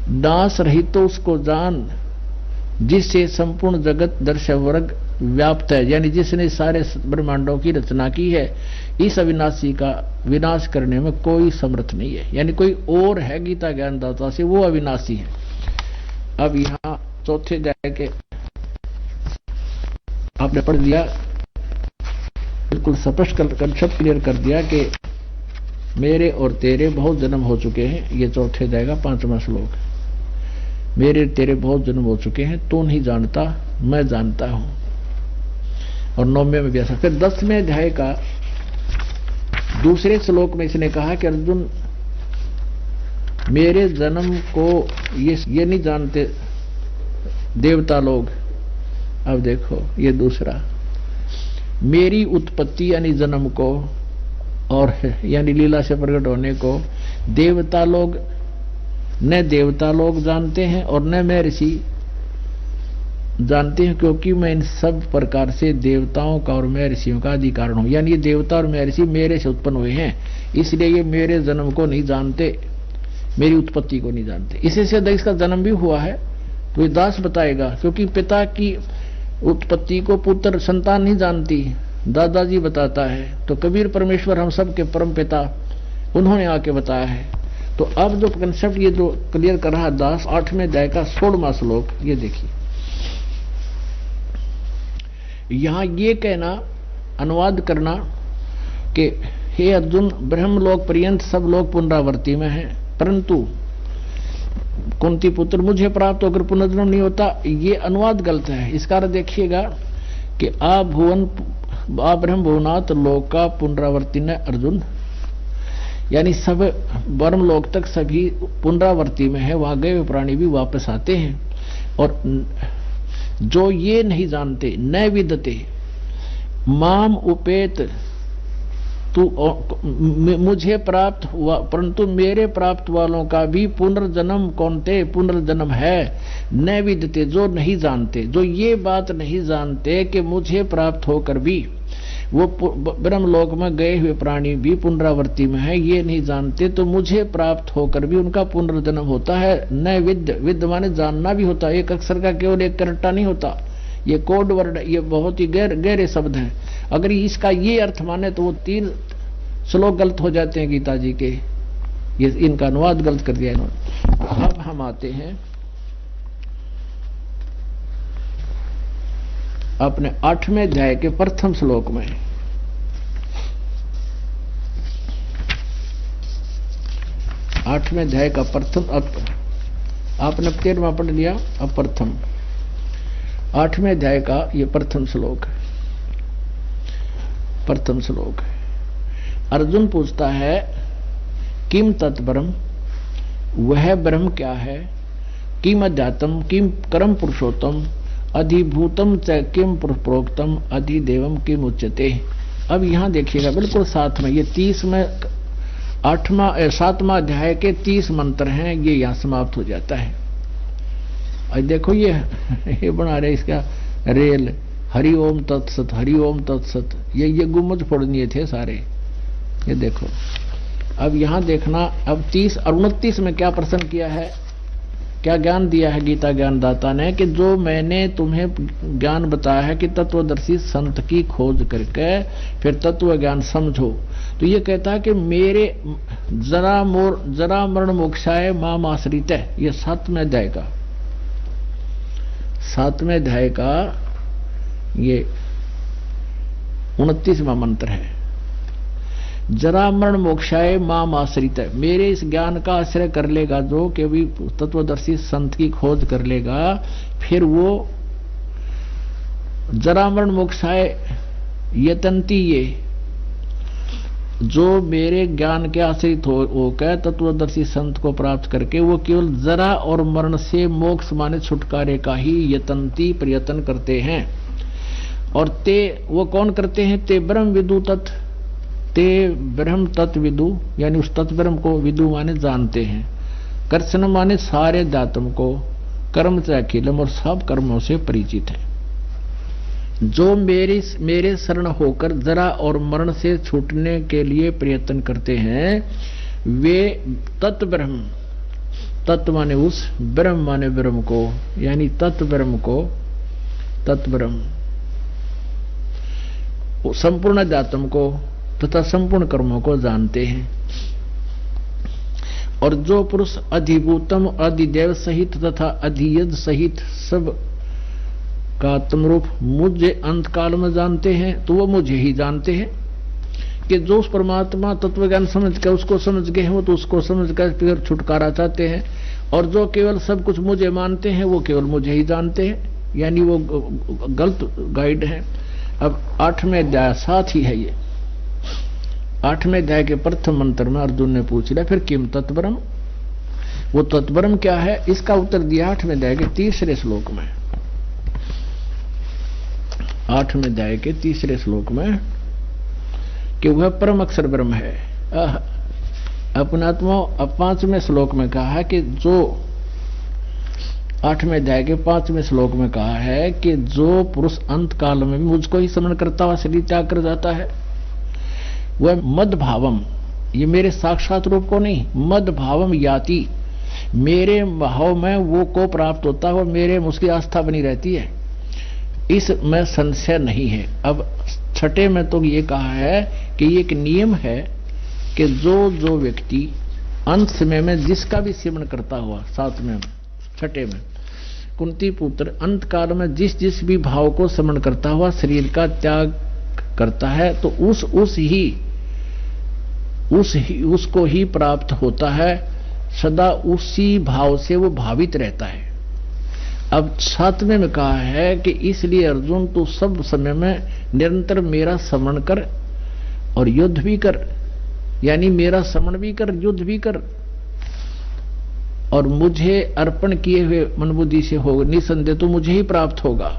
नाश रहित तो उसको जान, जिससे संपूर्ण जगत दर्शक वर्ग व्याप्त है, यानी जिसने सारे ब्रह्मांडों की रचना की है। इस अविनाशी का विनाश करने में कोई समर्थ नहीं है, यानी कोई और है गीता ज्ञानदाता से, वो अविनाशी है। अब यहां चौथे अध्याय के आपने पढ़ दिया, बिल्कुल स्पष्ट कंसेप्ट क्लियर कर दिया कि मेरे और तेरे बहुत जन्म हो चुके हैं। ये चौथे अध्याय का 5वां श्लोक, मेरे तेरे बहुत जन्म हो चुके हैं, तू नहीं जानता, मैं जानता हूं। और 9वें में भी ऐसा। फिर 10वें अध्याय का दूसरे श्लोक में इसने कहा कि अर्जुन, मेरे जन्म को ये नहीं जानते देवता लोग। अब देखो ये दूसरा, मेरी उत्पत्ति यानी जन्म को और यानी लीला से प्रकट होने को देवता लोग, न देवता लोग जानते हैं और न मैं ऋषि जानते हैं, क्योंकि मैं इन सब प्रकार से देवताओं का और मैं ऋषियों का अधिकारण हूं। यानी ये देवता और मैं ऋषि मेरे से उत्पन्न हुए हैं, इसलिए ये मेरे जन्म को नहीं जानते, मेरी उत्पत्ति को नहीं जानते। इसी से इसका जन्म भी हुआ है तो ये दास बताएगा, क्योंकि पिता की उत्पत्ति को पुत्र संतान नहीं जानती, दादाजी बताता है। तो कबीर परमेश्वर हम सब के परम पिता, उन्होंने आके बताया है। तो अब जो कंसेप्ट ये जो क्लियर कर रहा दास 8वें अध्याय का 16वां श्लोक, ये देखिए। यहां ये कहना, अनुवाद करना कि हे अर्जुन, ब्रह्मलोक पर्यंत सब लोग पुनरावृत्ति में हैं, परंतु कुंती पुत्र मुझे प्राप्त होकर पुनर्जन्म नहीं होता, ये अनुवाद गलत है। इसका अर्थ देखिएगा कि आ ब्रह्म भुवनाथ लोका पुनरावृत्ति न अर्जुन, यानी सब ब्रह्मलोक तक सभी पुनरावृत्ति में है, वहां गए हुए प्राणी भी वापस आते हैं। और जो ये नहीं जानते, न विदते माम उपेत, तू मुझे प्राप्त हुआ, परंतु मेरे प्राप्त वालों का भी पुनर्जन्म कौनते पुनर्जन्म है। न विदते, जो नहीं जानते, जो ये बात नहीं जानते कि मुझे प्राप्त होकर भी वो ब्रह्मलोक में गए हुए प्राणी भी पुनरावृत्ति में है, ये नहीं जानते, तो मुझे प्राप्त होकर भी उनका पुनर्जन्म होता है। न विद्य माने जानना भी होता है, एक अक्षर का केवल एक करट्टा नहीं होता, ये कोड वर्ड, ये बहुत ही गहरे शब्द हैं। अगर इसका ये अर्थ माने तो वो 3 श्लोक गलत हो जाते हैं गीता जी के, ये इनका अनुवाद गलत कर दिया इन्होंने। अब हम आते हैं अपने 8वें अध्याय के प्रथम श्लोक में। आठवें अध्याय का प्रथम, आपने 13वां पढ़ लिया, अब प्रथम 8वें अध्याय का ये प्रथम श्लोक। प्रथम श्लोक अर्जुन पूछता है, किम तत्ब्रह्म, वह ब्रह्म क्या है, किम अध्यात्म, किम कर्म पुरुषोत्तम, अधिभूतम च किम प्रोक्तम, अधिदेवम किम उच्यते। अब यहां देखिएगा बिल्कुल साथ में ये 30 में 7वां अध्याय के 30 मंत्र हैं, ये यहां समाप्त हो जाता है। और देखो ये बना रहे इसका रेल, हरि ओम तत्सत, हरि ओम तत्सत, ये गुम्मज फोड़नीय थे सारे। ये देखो अब यहां देखना, अब 30 और 29 में क्या प्रश्न किया है, क्या ज्ञान दिया है गीता ज्ञानदाता ने कि जो मैंने तुम्हें ज्ञान बताया है कि तत्वदर्शी संत की खोज करके फिर तत्व ज्ञान समझो। तो ये कहता है कि मेरे जरा मरण मोक्षाय माम आश्रित है, ये 7वें अध्याय का ये 29वां मंत्र है। जरा मरण मोक्षाय माम आश्रित है, मेरे इस ज्ञान का आश्रय कर लेगा जो कि भी तत्वदर्शी संत की खोज कर लेगा, फिर वो जरा मरण मोक्षाय यतंती, ये जो मेरे ज्ञान के आश्रित होकर तत्वदर्शी संत को प्राप्त करके वो केवल जरा और मरण से मोक्ष माने छुटकारे का ही यतंती प्रयत्न करते हैं। और ते वो कौन करते हैं? ते ब्रह्म विदु तत्, ते ब्रह्म तत्व विदु, यानी उस तत्व ब्रह्म को विदु माने जानते हैं, कर्षण माने सारे अध्यात्म को, कर्म से अखिलम और सब कर्मों से परिचित है। जो मेरे शरण होकर जरा और मरण से छूटने के लिए प्रयत्न करते हैं वे तत्व ब्रह्म, तत्व माने उस, ब्रह्म माने ब्रह्म को, यानी तत्व ब्रह्म को, तत्व ब्रह्म संपूर्ण अध्यात्म को तथा संपूर्ण कर्मों को जानते हैं। और जो पुरुष अधिभूतम अधिदेव सहित तथा अधियज सहित सब का आत्मरूप मुझे अंत काल में जानते हैं, तो वो मुझे ही जानते हैं। कि जो उस परमात्मा तत्व ज्ञान समझ कर उसको समझ गए हैं वो तो उसको समझ कर फिर छुटकारा चाहते हैं, और जो केवल सब कुछ मुझे मानते हैं वो केवल मुझे ही जानते हैं, यानी वो गलत गाइड है। अब 8वें अध्याय साथ ही है ये 8वें अध्याय के प्रथम मंत्र में अर्जुन ने पूछ लिया फिर किम तत्परम, वो तत्परम क्या है? इसका उत्तर दिया 8वें अध्याय के 3रे श्लोक में। 8वें अध्याय के 3रे श्लोक में कि वह परम अक्षर ब्रह्म है। अपनात्मा अब 5वें श्लोक में कहा है कि जो 8वें अध्याय के 5वें श्लोक में कहा है कि जो पुरुष अंत काल में भी मुझको ही स्मरण करता हुआ शरीर त्याग कर जाता है वह मद भावम, ये मेरे साक्षात रूप को नहीं, मद भावम याति, मेरे भाव में वो को प्राप्त होता है और मेरे में उसकी आस्था बनी रहती है, इसमें संशय नहीं है। अब 6 में तो ये कहा है कि ये एक नियम है कि जो व्यक्ति अंत समय में जिसका भी सेवन करता हुआ, 7वें 6 में कुंती पुत्र अंत काल में जिस भी भाव को स्मरण करता हुआ शरीर का त्याग करता है तो उसको ही प्राप्त होता है, सदा उसी भाव से वो भावित रहता है। अब 7वें में कहा है कि इसलिए अर्जुन तू सब समय में निरंतर मेरा स्मरण कर और युद्ध भी कर, यानी मेरा स्मरण भी कर, युद्ध भी कर, और मुझे अर्पण किए हुए मन बुद्धि से होगा, निसंदेह तो मुझे ही प्राप्त होगा।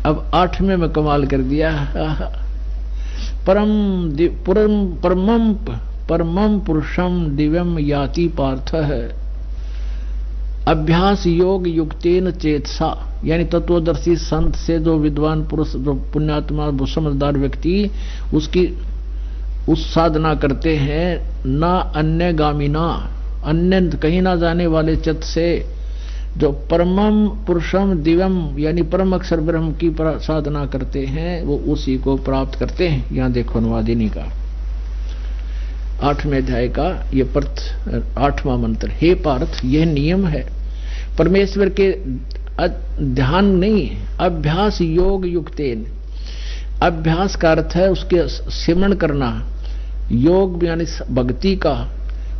अब 8वें में कमाल कर दिया, परमम पुरुषम दिव्यम याति पार्थ है, अभ्यास योग युक्तेन चेतसा, यानी तत्वदर्शी संत से जो विद्वान पुरुष, जो पुण्यात्मा, वो समझदार व्यक्ति उसकी उस साधना करते हैं, ना अन्य गामिना, अन्य कहीं ना जाने वाले चित्त से, जो परमम पुरुषम दिव्यम यानी परम अक्षर ब्रह्म की साधना करते हैं वो उसी को प्राप्त करते हैं। यहां देखो अनुवादिनी का 8वें अध्याय का ये 8वां मंत्र, हे पार्थ यह नियम है परमेश्वर के ध्यान नहीं, अभ्यास योग युक्तेन, अभ्यास का अर्थ है उसके सिमरण करना, योग यानी भक्ति का,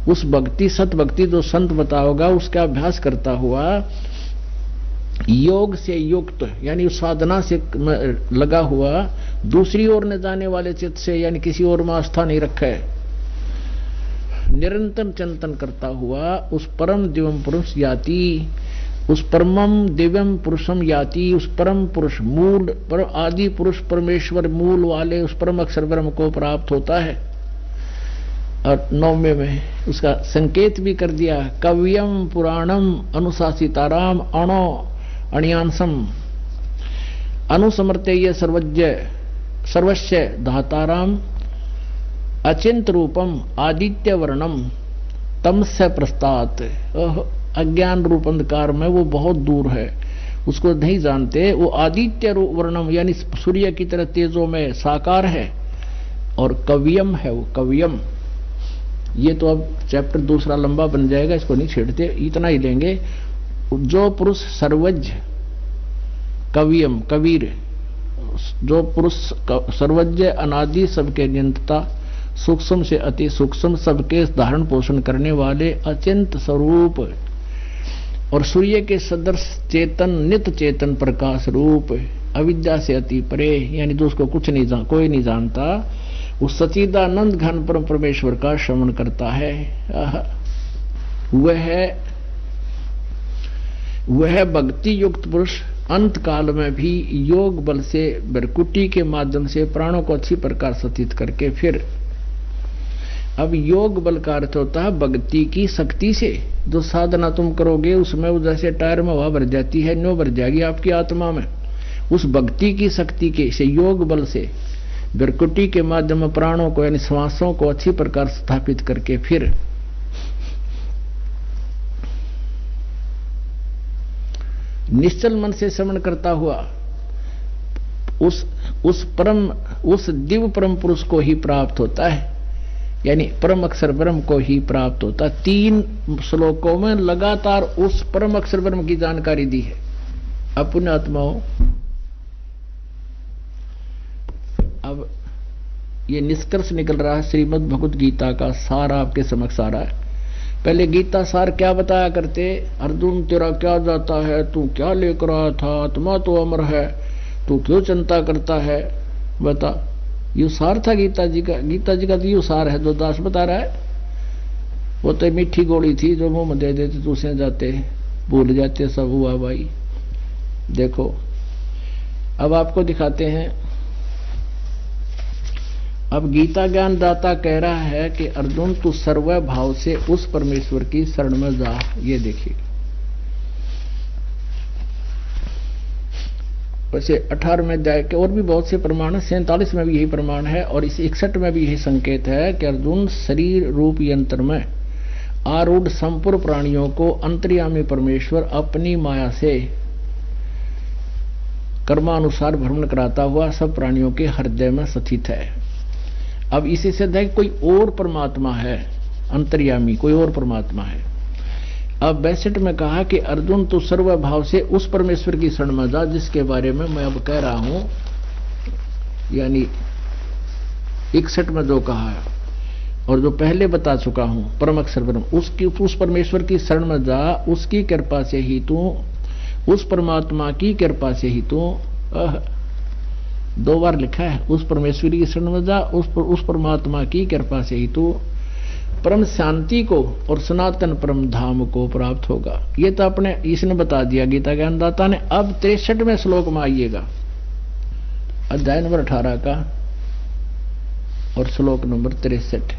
उस भक्ति सत भक्ति जो संत बताओगा उसका अभ्यास करता हुआ, योग से युक्त यानी उस साधना से लगा हुआ, दूसरी ओर न जाने वाले चित्त से यानी किसी और में आस्था नहीं रखे, निरंतर चिंतन करता हुआ उस परम दिव्यम पुरुष याति, उस परमम दिव्यम पुरुषम याति, उस परम पुरुष मूल पर आदि पुरुष परमेश्वर मूल वाले उस परम अक्षर ब्रह्म को प्राप्त होता है। और 9वें में उसका संकेत भी कर दिया, कव्यम पुराणम अनुशासिताराम अणो अणियांसम अनुसमर्तेय सर्वस्य धाताराम अचिंत रूपम आदित्य वर्णम तमस्य प्रस्तात्। अज्ञान रूप अंधकार में वो बहुत दूर है, उसको नहीं जानते। वो आदित्य रूप वर्णम यानी सूर्य की तरह तेजों में साकार है और कवियम है, वो कवियम। ये तो अब चैप्टर दूसरा लंबा बन जाएगा, इसको नहीं छेड़ते, इतना ही लेंगे। जो पुरुष सर्वज्ञ कवियम कबीर, जो पुरुष सर्वज्ञ अनादि सबके नियंता, सूक्ष्म से अति सूक्ष्म सबके धारण पोषण करने वाले अचिंत स्वरूप और सूर्य के सदृश चेतन नित चेतन प्रकाश रूप, अविद्या से अति परे यानी जो उसको कुछ नहीं कोई नहीं जानता, उस सच्चिदानंद घन परम परमेश्वर का श्रवण करता है। वह भक्ति युक्त पुरुष अंत काल में भी योग बल से बरकुटी के माध्यम से प्राणों को अच्छी प्रकार सतीत करके फिर, अब योग बल का अर्थ होता है भक्ति की शक्ति से। जो साधना तुम करोगे उसमें वो जैसे टायर में हवा भर जाती है, नो भर जाएगी आपकी आत्मा में। उस भक्ति की शक्ति के से योग बल से बरकुटी के माध्यम में प्राणों को यानी श्वासों को अच्छी प्रकार स्थापित करके फिर निश्चल मन से श्रवण करता हुआ उस दिव्य परम पुरुष को ही प्राप्त होता है, यानी परम अक्षर ब्रह्म को ही प्राप्त होता है। 3 श्लोकों में लगातार उस परम अक्षर ब्रह्म की जानकारी दी है। अब पुण्यात्माओं, अब ये निष्कर्ष निकल रहा है श्रीमद् भगवद गीता का सार आपके समक्ष आ रहा है। पहले गीता सार क्या बताया करते, अर्जुन तेरा क्या जाता है, तू क्या लेकर आया था, आत्मा तो अमर है, तू क्यों चिंता करता है, बता। ये सार था गीता जी का। गीता जी का तो ये सार है जो दास बता रहा है। वो तो मीठी गोली थी जो मुंह में दे देते दूसरे जाते भूल जाते, सब हुआ भाई। देखो अब आपको दिखाते हैं। अब गीता ज्ञान दाता कह रहा है कि अर्जुन तू सर्व भाव से उस परमेश्वर की शरण में जा। ये देखिए वैसे 18वें अध्याय के और भी बहुत से प्रमाण है, 47 में भी यही प्रमाण है और इस 61 में भी यही संकेत है कि अर्जुन शरीर रूप यंत्र में आरूढ़ संपूर्ण प्राणियों को अंतर्यामी परमेश्वर अपनी माया से कर्मानुसार भ्रमण कराता हुआ सब प्राणियों के हृदय में स्थित है। अब इसी से है कोई और परमात्मा है, अंतर्यामी कोई और परमात्मा है। अब 62 में कहा कि अर्जुन तो सर्व भाव से उस परमेश्वर की शरण में जा जिसके बारे में मैं अब कह रहा हूं, यानी 61 में जो कहा है और जो पहले बता चुका हूं परम अक्षर ब्रह्म, उसकी उस परमेश्वर की शरण में जा, उसकी कृपा से ही तू, उस परमात्मा की कृपा से ही तू 2 बार लिखा है, उस परमेश्वरी की शरण में जा, उस परमात्मा की कृपा से ही तू परम शांति को और सनातन परम धाम को प्राप्त होगा। ये तो अपने इसने बता दिया गीता ज्ञानदाता ने। अब 63वें श्लोक में आइएगा, अध्याय नंबर 18 का और श्लोक नंबर 63।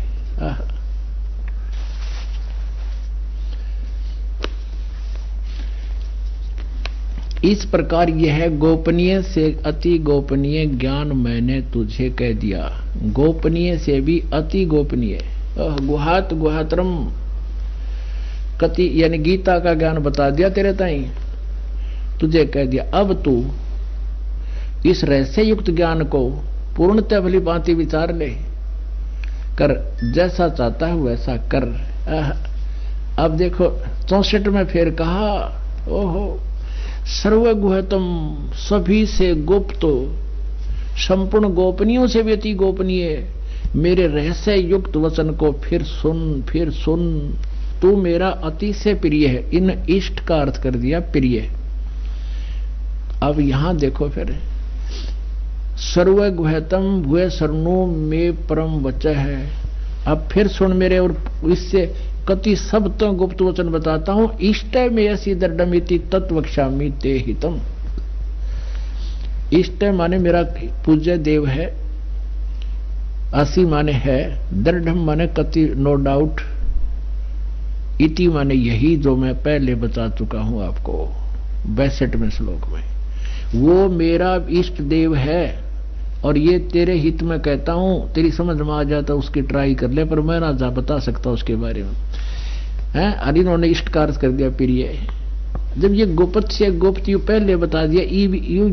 इस प्रकार यह गोपनीय से अति गोपनीय ज्ञान मैंने तुझे कह दिया। गोपनीय से भी अति गोपनीय, गुहात गुहातरम कति, यानी गीता का ज्ञान बता दिया तेरे ताई, तुझे कह दिया। अब तू इस रहस्य युक्त ज्ञान को पूर्णतः भली भांति विचार ले कर, जैसा चाहता है वैसा कर। अब देखो 64 में फिर कहा, ओहो सर्वगुहतम, सभी से गुप्त, संपूर्ण गोपनीयों से भी अति गोपनीय मेरे रहस्य युक्त वचन को फिर सुन। तू मेरा अति से प्रिय है। इन इष्ट का अर्थ कर दिया प्रिय। अब यहां देखो फिर, सर्वगुहतम भूय शरणु में परम वचः है। अब फिर सुन मेरे, और इससे कति सब तो गुप्त वचन बताता हूं। इष्ट में ऐसी दृढ़मिति तत्वक्षामि ते हितम। इष्ट माने मेरा पूज्य देव है, असी माने है, दृढ़ माने कति नो डाउट, इति माने यही जो मैं पहले बता चुका हूं आपको 62वें श्लोक में। वो मेरा इष्ट देव है और ये तेरे हित में कहता हूं। तेरी समझ में आ जाता उसकी ट्राई कर ले, पर मैं ना जा बता सकता उसके बारे में। हैं, और इन्होंने इष्ट कार्य कर दिया प्रिय। जब ये गुप्त से गुप्त यू पहले बता दिया,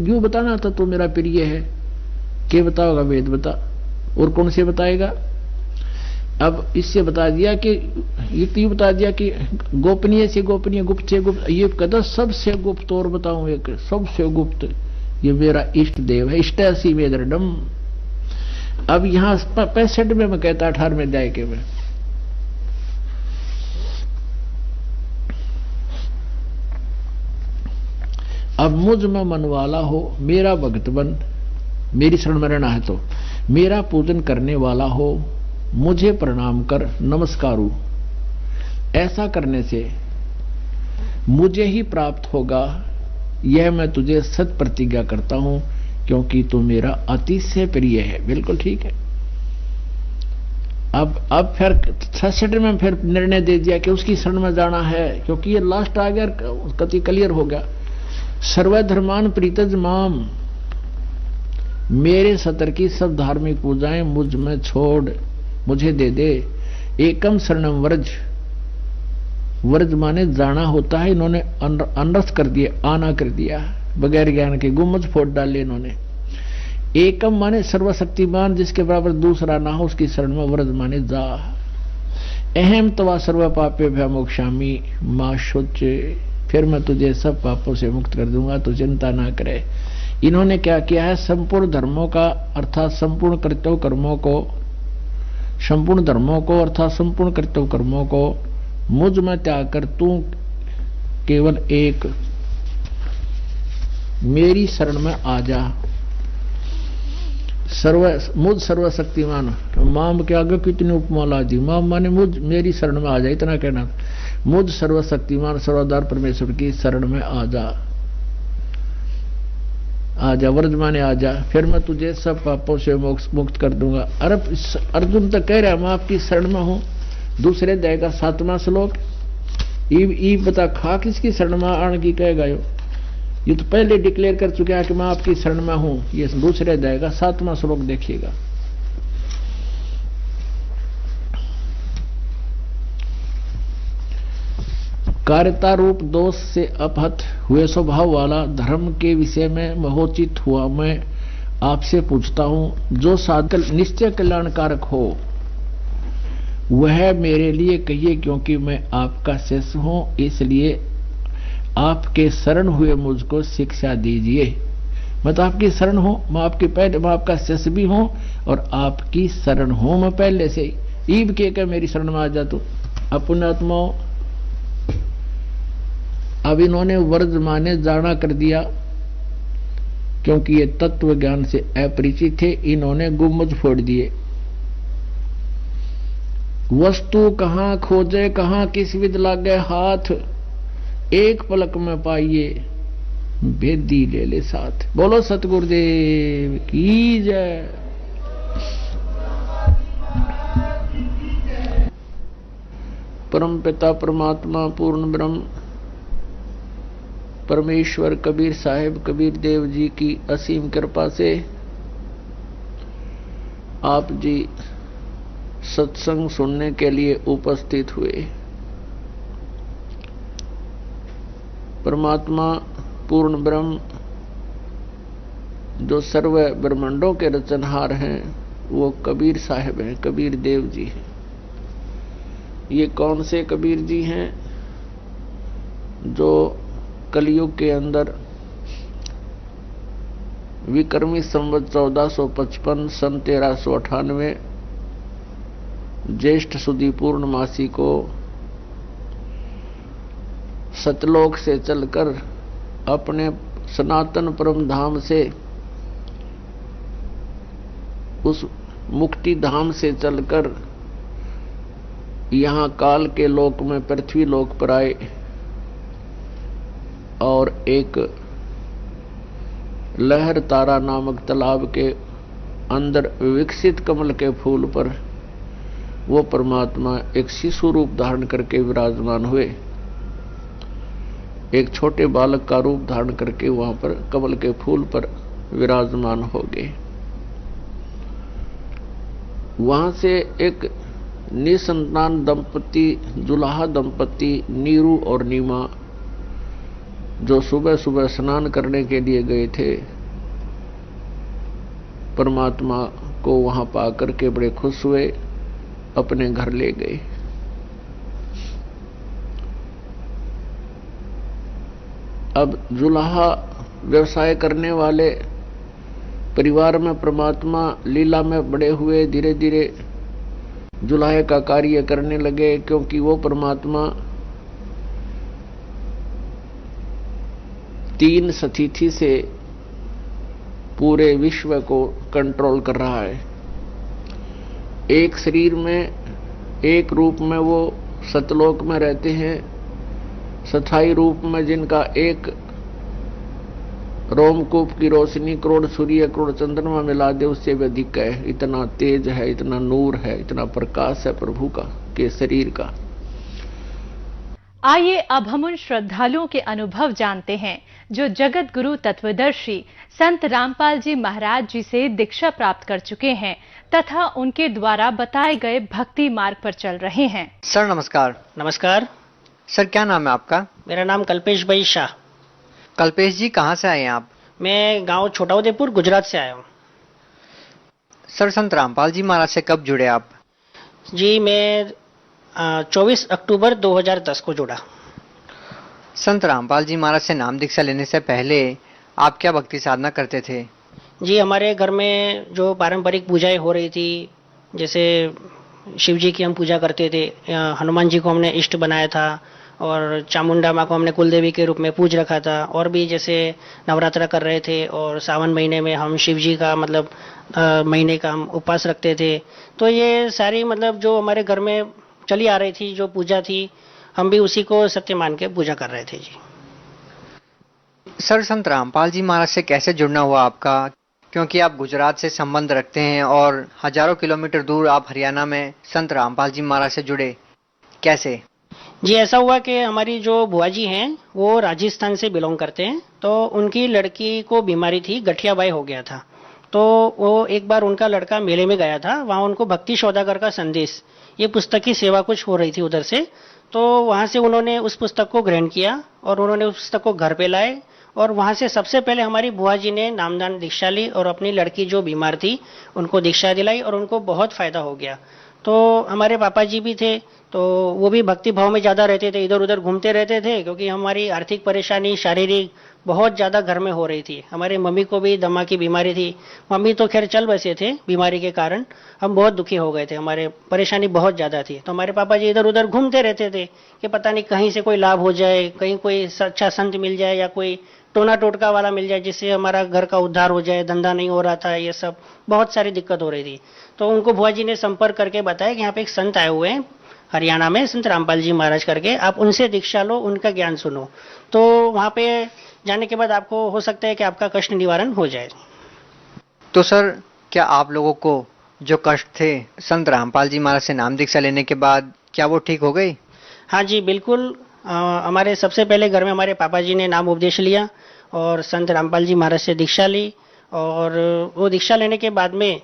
यू बताना था तो मेरा प्रिय है, क्या बताओगा वेद बता, और कौन से बताएगा। अब इससे बता दिया कि ये बता दिया कि गोपनीय से गोपनीय, गुप्त से गुप्त, ये कहता सबसे गुप्त और बताऊं एक सबसे गुप्त, ये मेरा इष्ट देव है, इष्टसी वेदरडम। अब यहां 65 में मैं कहता 18वें अध्याय के में, अब मुझ में मन वाला हो, मेरा भक्त बन, मेरी शरण में रहना है तो मेरा पूजन करने वाला हो, मुझे प्रणाम कर नमस्कारु। ऐसा करने से मुझे ही प्राप्त होगा, यह मैं तुझे सत प्रतिज्ञा करता हूं, क्योंकि तू मेरा अतिशय प्रिय है। बिल्कुल ठीक है। अब फिर 66 में फिर निर्णय दे दिया कि उसकी शरण में जाना है, क्योंकि ये लास्ट आ गया, कति क्लियर हो गया। सर्वधर्मान प्रीतज माम, मेरे सतर की सब धार्मिक पूजाएं मुझ में छोड़, मुझे दे दे। एकम शरणम व्रज, व्रज माने जाना होता है, इन्होंने अनरस कर दिया, आना कर दिया, बगैर ज्ञान के गुम्मज फोड़ डाले इन्होंने। एकम माने सर्वशक्तिमान, जिसके बराबर दूसरा ना हो, उसकी शरण में व्रज माने जा। अहम तवा सर्व पापे भयमोक्षामी मां शुच, फिर मैं तुझे सब पापों से मुक्त कर दूंगा, तो चिंता ना करे। इन्होंने क्या किया है, संपूर्ण धर्मों का अर्थात संपूर्ण कर्तव्य कर्मों को, संपूर्ण धर्मों को अर्थात संपूर्ण कर्तव्य कर्मों को मुझ में त्याग कर तू केवल एक मेरी शरण में आ जा। मुझ सर्वशक्तिमान, माम के आगे कितनी उपमा ला दी, माम माने मुझ, मेरी शरण में आ जा, इतना कहना। मुझ सर्वशक्तिमान सर्वदार परमेश्वर की शरण में आ जा, आजा, व्रज माने आजा, फिर मैं तुझे सब पापों से मुक्त कर दूंगा। अर्जुन तो कह रहा मैं आपकी शरण में हूं। दूसरे अध्याय का 7वां श्लोक, ई बता खा किसकी शरण में आने की कहेगा ये तो पहले डिक्लेयर कर चुका है कि मैं आपकी शरण में हूं। ये दूसरे अध्याय का 7वां श्लोक देखिएगा। कार्यता रूप दोष से अपहत हुए स्वभाव वाला धर्म के विषय में महोचित हुआ मैं आपसे पूछता हूं, जो साधन निश्चय कल्याणकारक हो वह मेरे लिए कहिए, क्योंकि मैं आपका शिष्य हूं, इसलिए आपके शरण हुए मुझको शिक्षा दीजिए। मैं तो आपकी शरण हूं, मैं आपका शिष्य भी हूं और आपकी शरण हूं मैं पहले से ही। ईब के मेरी शरण में आ जा तू। पुण्यात्माओं, अब इन्होंने व्रज माने जाना कर दिया, क्योंकि ये तत्व ज्ञान से अपरिचित थे। इन्होंने गुम्मज फोड़ दिए। वस्तु कहां खोजे कहां किस विद लागे हाथ, एक पलक में पाइए बेदी ले ले साथ। बोलो सतगुरुदेव की जय। परम पिता परमात्मा पूर्ण ब्रह्म परमेश्वर कबीर साहिब कबीर देव जी की असीम कृपा से आप जी सत्संग सुनने के लिए उपस्थित हुए। परमात्मा पूर्ण ब्रह्म जो सर्व ब्रह्मांडों के रचनहार हैं वो कबीर साहिब हैं, कबीर देव जी हैं। ये कौन से कबीर जी हैं? जो कलयुग के अंदर विक्रमी संवत 1455 सन 1398 ज्येष्ठ सुदी पूर्णमासी को सतलोक से चलकर अपने सनातन परम धाम से, उस मुक्ति धाम से चलकर यहाँ काल के लोक में पृथ्वी लोक पर आए और एक लहर तारा नामक तालाब के अंदर विकसित कमल के फूल पर वो परमात्मा एक शिशु रूप धारण करके विराजमान हुए। एक छोटे बालक का रूप धारण करके वहां पर कमल के फूल पर विराजमान हो गए। वहां से एक निसंतान दंपति जुलाहा दंपति नीरू और नीमा जो सुबह सुबह स्नान करने के लिए गए थे, परमात्मा को वहां पाकर के बड़े खुश हुए, अपने घर ले गए। अब जुलाहा व्यवसाय करने वाले परिवार में परमात्मा लीला में बड़े हुए, धीरे धीरे जुलाहे का कार्य करने लगे, क्योंकि वो परमात्मा 3 सतिथि से पूरे विश्व को कंट्रोल कर रहा है। एक शरीर में, एक रूप में वो सतलोक में रहते हैं, स्थायी रूप में जिनका एक रोमकूप की रोशनी करोड़ सूर्य करोड़ चंद्रमा मिला दे उससे भी अधिक है। इतना तेज है, इतना नूर है, इतना प्रकाश है प्रभु का के शरीर का। आइए अब हम उन श्रद्धालुओं के अनुभव जानते हैं जो जगत गुरु तत्वदर्शी संत रामपाल जी महाराज जी से दीक्षा प्राप्त कर चुके हैं तथा उनके द्वारा बताए गए भक्ति मार्ग पर चल रहे हैं। सर नमस्कार। नमस्कार सर, क्या नाम है आपका? मेरा नाम कल्पेश भाई शाह। कल्पेश जी, कहाँ से आए हैं आप? मैं गांव छोटाउदेपुर गुजरात से आया हूँ। सर, संत रामपाल जी महाराज से कब जुड़े आप? जी मैं 24 अक्टूबर 2010 को जुड़ा। संत रामपाल जी महाराज से नाम दीक्षा लेने से पहले आप क्या भक्ति साधना करते थे? जी हमारे घर में जो पारंपरिक पूजाएं हो रही थी, जैसे शिव जी की हम पूजा करते थे, हनुमान जी को हमने इष्ट बनाया था और चामुंडा माँ को हमने कुलदेवी के रूप में पूज रखा था, और भी जैसे नवरात्रा कर रहे थे और सावन महीने में हम शिव जी का महीने का हम उपवास रखते थे। तो ये सारी जो हमारे घर में चली आ रही थी जो पूजा थी, हम भी उसी को सत्य मान के पूजा कर रहे थे। जी सर, संत रामपाल जी महाराज से कैसे जुड़ना हुआ आपका? क्योंकि आप गुजरात से संबंध रखते हैं और हजारों किलोमीटर दूर आप हरियाणा में संत रामपाल जी महाराज से जुड़े, कैसे? जी ऐसा हुआ कि हमारी जो बुआ जी हैं वो राजस्थान से बिलोंग करते हैं, तो उनकी लड़की को बीमारी थी, गठियाबाई हो गया था। तो वो एक बार उनका लड़का मेले में गया था, वहाँ उनको भक्ति सौदागर का संदेश ये पुस्तक की सेवा कुछ हो रही थी उधर से, तो वहाँ से उन्होंने उस पुस्तक को ग्रहण किया और उन्होंने उस पुस्तक को घर पे लाए और वहाँ से सबसे पहले हमारी बुआ जी ने नामदान दीक्षा ली और अपनी लड़की जो बीमार थी उनको दीक्षा दिलाई और उनको बहुत फायदा हो गया। तो हमारे पापा जी भी थे, तो वो भी भक्ति भाव में ज़्यादा रहते थे, इधर उधर घूमते रहते थे, क्योंकि हमारी आर्थिक परेशानी शारीरिक बहुत ज़्यादा घर में हो रही थी। हमारे मम्मी को भी दमा की बीमारी थी, मम्मी तो खैर चल बसे थे, बीमारी के कारण हम बहुत दुखी हो गए थे, हमारे परेशानी बहुत ज़्यादा थी। तो हमारे पापा जी इधर उधर घूमते रहते थे कि पता नहीं कहीं से कोई लाभ हो जाए, कहीं कोई अच्छा संत मिल जाए या कोई टोना टोटका वाला मिल जाए जिससे हमारा घर का उद्धार हो जाए, धंधा नहीं हो रहा था, ये सब बहुत सारी दिक्कत हो रही थी। तो उनको बुआ जी ने संपर्क करके बताया कि यहाँ पे एक संत आए हुए हैं हरियाणा में, संत रामपाल जी महाराज करके, आप उनसे दीक्षा लो, उनका ज्ञान सुनो, तो वहाँ पे जाने के बाद आपको हो सकता है कि आपका कष्ट निवारण हो जाए। तो सर, क्या आप लोगों को जो कष्ट थे संत रामपाल जी महाराज से नाम दीक्षा लेने के बाद क्या वो ठीक हो गई? हाँ जी बिल्कुल। हमारे सबसे पहले घर में हमारे पापा जी ने नाम उपदेश लिया और संत रामपाल जी महाराज से दीक्षा ली, और वो दीक्षा लेने के बाद में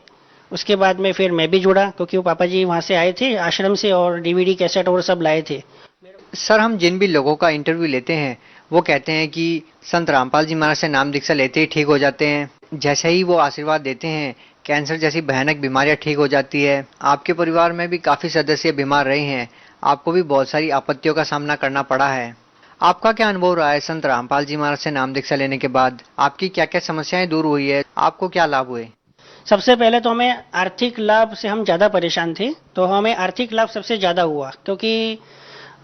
उसके बाद में फिर मैं भी जुड़ा, क्योंकि वो पापा जी वहाँ से आए थे आश्रम से और डीवीडी कैसेट और सब लाए थे। सर, हम जिन भी लोगों का इंटरव्यू लेते हैं वो कहते हैं कि संत रामपाल जी महाराज से नाम दीक्षा लेते ही ठीक हो जाते हैं, जैसे ही वो आशीर्वाद देते हैं कैंसर जैसी भयानक बीमारियां ठीक हो जाती है। आपके परिवार में भी काफी सदस्य बीमार रहे हैं, आपको भी बहुत सारी आपत्तियों का सामना करना पड़ा है। आपका क्या अनुभव रहा है संत रामपाल जी महाराज से नाम दीक्षा लेने के बाद? आपकी क्या क्या समस्याएं दूर हुई है, आपको क्या लाभ हुए? सबसे पहले तो हमें आर्थिक लाभ से हम ज़्यादा परेशान थे, तो हमें आर्थिक लाभ सबसे ज़्यादा हुआ, क्योंकि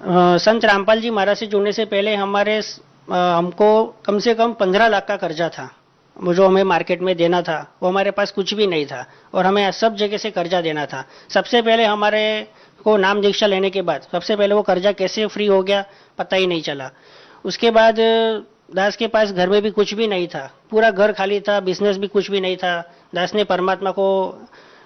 संत रामपाल जी महाराज से जुड़ने से पहले हमको कम से कम 15 लाख का कर्जा था, वो जो हमें मार्केट में देना था, वो हमारे पास कुछ भी नहीं था और हमें सब जगह से कर्जा देना था। सबसे पहले हमारे को नाम दीक्षा लेने के बाद सबसे पहले वो कर्जा कैसे फ्री हो गया पता ही नहीं चला। उसके बाद दास के पास घर में भी कुछ भी नहीं था, पूरा घर खाली था, बिजनेस भी कुछ भी नहीं था। दास ने परमात्मा को